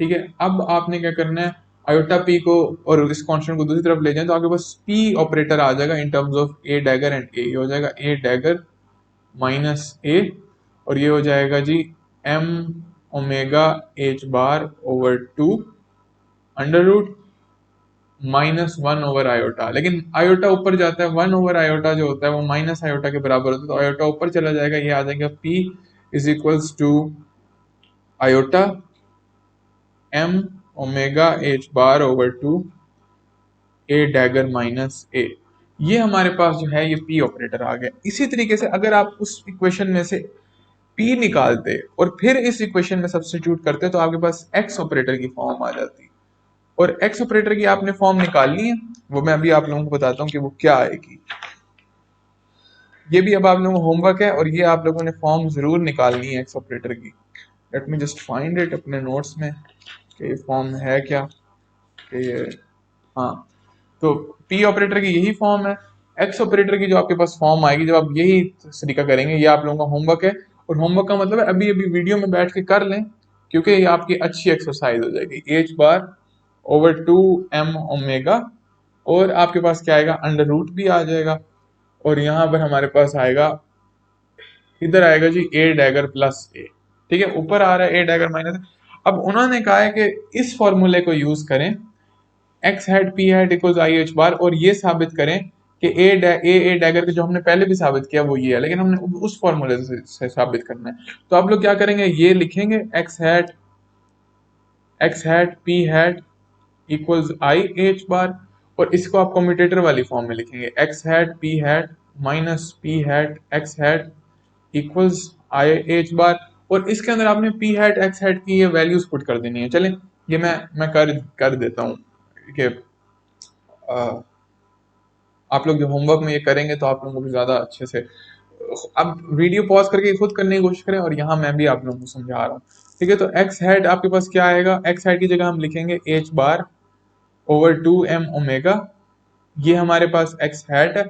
ठीक है। अब आपने क्या करना है, आयोटा पी को और इस कांस्टेंट को दूसरी तरफ ले जाएं तो आपके पास पी ऑपरेटर आ जाएगा in terms of a dagger and a, हो जाएगा ए डैगर माइनस ए, और ये हो जाएगा जी M omega h bar over 2 under root -1 over iota. लेकिन आयोटा ऊपर जाता है, 1 ओवर आयोटा जो होता है वो माइनस आयोटा के बराबर होता है, तो आयोटा ऊपर चला जाएगा, ये आ जाएगा p is equals to iota m omega h bar over 2 a dagger minus a. ये हमारे पास जो है ये पी ऑपरेटर आ गया। इसी तरीके से अगर आप उस इक्वेशन में से पी निकालते और फिर इस इक्वेशन में सब्स्टिट्यूट करते तो आपके पास एक्स ऑपरेटर की फॉर्म आ जाती, और एक्स ऑपरेटर की आपने फॉर्म निकालनी है, वो मैं अभी आप लोगों को बताता हूँ कि वो क्या आएगी। ये भी अब आप लोगों को होमवर्क है, और ये आप लोगों ने फॉर्म जरूर निकालनी है एक्स ऑपरेटर की। Let me just find it अपने नोट्स में कि ये फॉर्म है क्या, कि ये, हाँ, तो पी ऑपरेटर की यही फॉर्म है, एक्स ऑपरेटर की जो आपके पास फॉर्म आएगी जब आप यही तरीका करेंगे, ये आप लोगों का होमवर्क है। और होमवर्क का मतलब है अभी अभी वीडियो में बैठ के कर लें, क्योंकि ये आपकी अच्छी एक्सरसाइज हो जाएगी। H bar over 2m omega, और आपके पास क्या आएगा, अंडर रूट भी आ जाएगा, और यहाँ पर हमारे पास आएगा, इधर आएगा जी ए डैगर प्लस ए। ठीक है, ऊपर आ रहा है ए डैगर माइनस। अब उन्होंने कहा है कि इस फॉर्मूले को यूज करें, x hat p hat equals i h bar, और ये साबित करें कि ए डैगर के जो हमने पहले भी साबित किया वो ये है, लेकिन हमने उस फॉर्मूले से साबित करना है। तो आप लोग क्या करेंगे, ये लिखेंगे x hat p hat equals i h bar, और इसको आप कम्यूटेटर वाली फॉर्म में लिखेंगे, x hat p hat minus p hat x hat equals i h bar, और इसके अंदर आपने पी हैट एक्स हैट की ये वैल्यूज पुट कर देनी है। चलें, ये मैं कर देता हूँ कि आप लोग जो होमवर्क में ये करेंगे तो आप लोगों को ज्यादा अच्छे से, अब वीडियो पॉज करके खुद करने की कोशिश करें, और यहाँ मैं भी आप लोगों को समझा रहा हूँ। ठीक है, तो एक्स हैट आपके पास क्या आएगा, एक्स हैट की जगह हम लिखेंगे H bar over 2m omega, ये हमारे पास एक्स हैट है,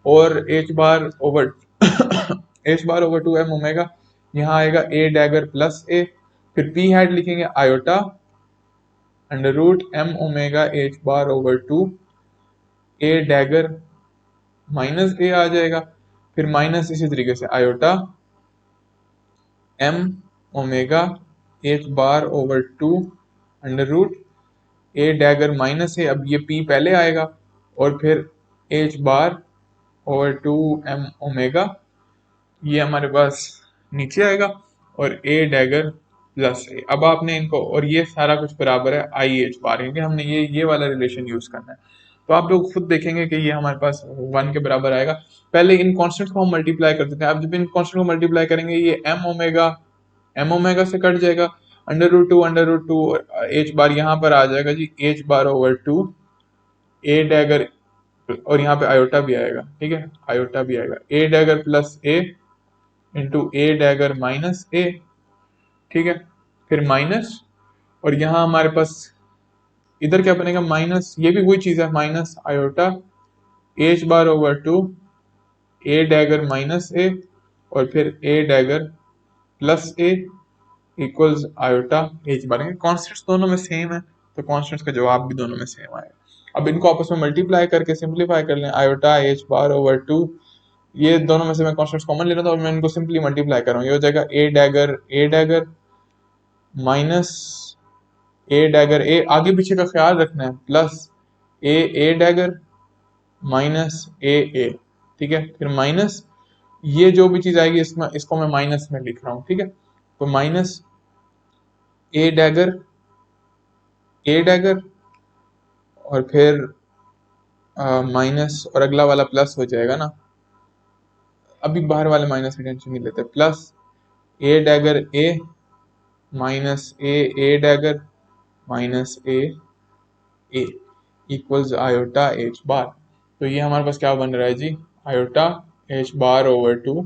और h bar over h bar over 2m omega, यहाँ आएगा ए डैगर प्लस ए, फिर पी हैट लिखेंगे iota under root m omega h bar over 2 a dagger minus a आ जाएगा, फिर माइनस इसी तरीके से iota m omega h bar over 2 under root a dagger minus है, अब ये p पहले आएगा, और फिर h bar over 2m omega, ये हमारे पास नीचे आएगा, और ए डैगर प्लस ए। अब आपने इनको, और ये सारा कुछ बराबर है आई एच बार, क्योंकि हमने ये वाला रिलेशन यूज करना है। तो आप लोग खुद देखेंगे कि ये हमारे पास 1 के बराबर आएगा। पहले इन कॉन्स्टेंट्स को हम मल्टीप्लाई कर देते हैं। अब जब इन कॉन्स्टेंट को मल्टीप्लाई करेंगे, ये एम ओमेगा से कट जाएगा, अंडर रूट टू एच बार यहाँ पर आ जाएगा जी, H bar over 2 a dagger, और यहाँ पे आयोटा भी आएगा। ठीक है, आयोटा भी आएगा, a dagger plus A into A dagger minus ए। ठीक है, फिर माइनस, और यहाँ हमारे पास इधर क्या बनेगा, माइनस, ये भी वही चीज है, minus iota H bar over 2 a dagger minus ए, और फिर ए डैगर प्लस ए इक्वल्स आयोटा एच बार। कॉन्स्टेंट्स दोनों में सेम है, तो कॉन्स्टेंट्स का जवाब भी दोनों में सेम आएगा। अब इनको आपस में मल्टीप्लाई करके सिंप्लीफाई कर लें, आयोटा एच बार ओवर 2, ये दोनों में से मैं कॉन्स्टेंट्स कॉमन ले रहा था, और मैं इनको सिंपली मल्टीप्लाई कर रहा हूँ, ये हो जाएगा a dagger minus A dagger ए, आगे पीछे का ख्याल रखना है, प्लस ए डैगर माइनस ए। ठीक है, फिर माइनस, ये जो भी चीज आएगी इसमें, इसको मैं माइनस में लिख रहा हूँ। ठीक है, तो माइनस ए डैगर और फिर माइनस, और अगला वाला प्लस हो जाएगा ना, अभी बाहर वाले माइनस की टेंशन नहीं लेते, plus a dagger A minus A dagger minus A equals iota H बार। तो ये हमारे पास क्या बन रहा है जी, iota H bar over 2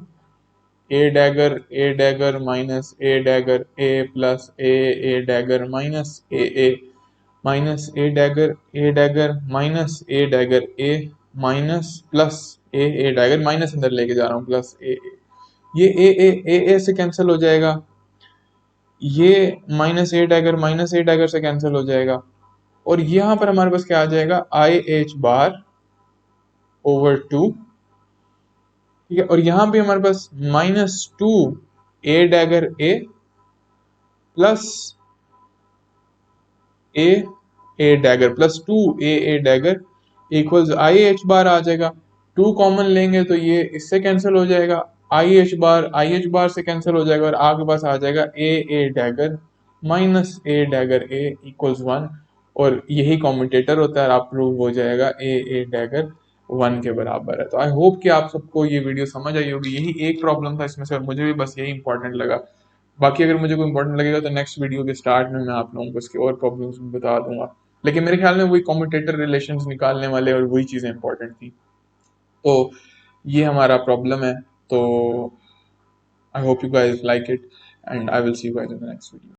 a dagger minus A dagger A plus a dagger minus A minus A dagger minus A dagger A minus plus a dagger, minus अंदर लेके जा रहा हूँ, प्लस ये ए से कैंसिल हो जाएगा, ये माइनस ए डैगर से कैंसिल हो जाएगा, और यहाँ पर हमारे पास क्या आ जाएगा, आई एच बार ओवर 2। ठीक है, और यहाँ पे हमारे पास -2 a dagger A plus a dagger plus 2 a dagger equals i h bar आ जाएगा। 2 कॉमन लेंगे तो ये इससे कैंसिल हो जाएगा, आई एच बार से कैंसिल हो जाएगा, और आपके पास आ जाएगा a dagger minus A dagger A equals 1, और यही कॉम्यूटेटर होता है, आप प्रूव हो जाएगा ए डैगर 1 के बराबर है। तो आई होप कि आप सबको ये वीडियो समझ आई होगी। यही एक प्रॉब्लम था इसमें से, और मुझे भी बस यही इंपॉर्टेंट लगा। बाकी अगर मुझे कोई इंपॉर्टेंट लगेगा तो नेक्स्ट वीडियो के स्टार्ट में मैं आप लोगों को इसकी और प्रॉब्लम्स बता दूंगा, लेकिन मेरे ख्याल में वही कॉम्यूटेटर रिलेशंस निकालने वाले और वही चीज़ें इंपॉर्टेंट थी। तो ये हमारा प्रॉब्लम है। तो I hope you guys like it, and I will see you guys in the next video.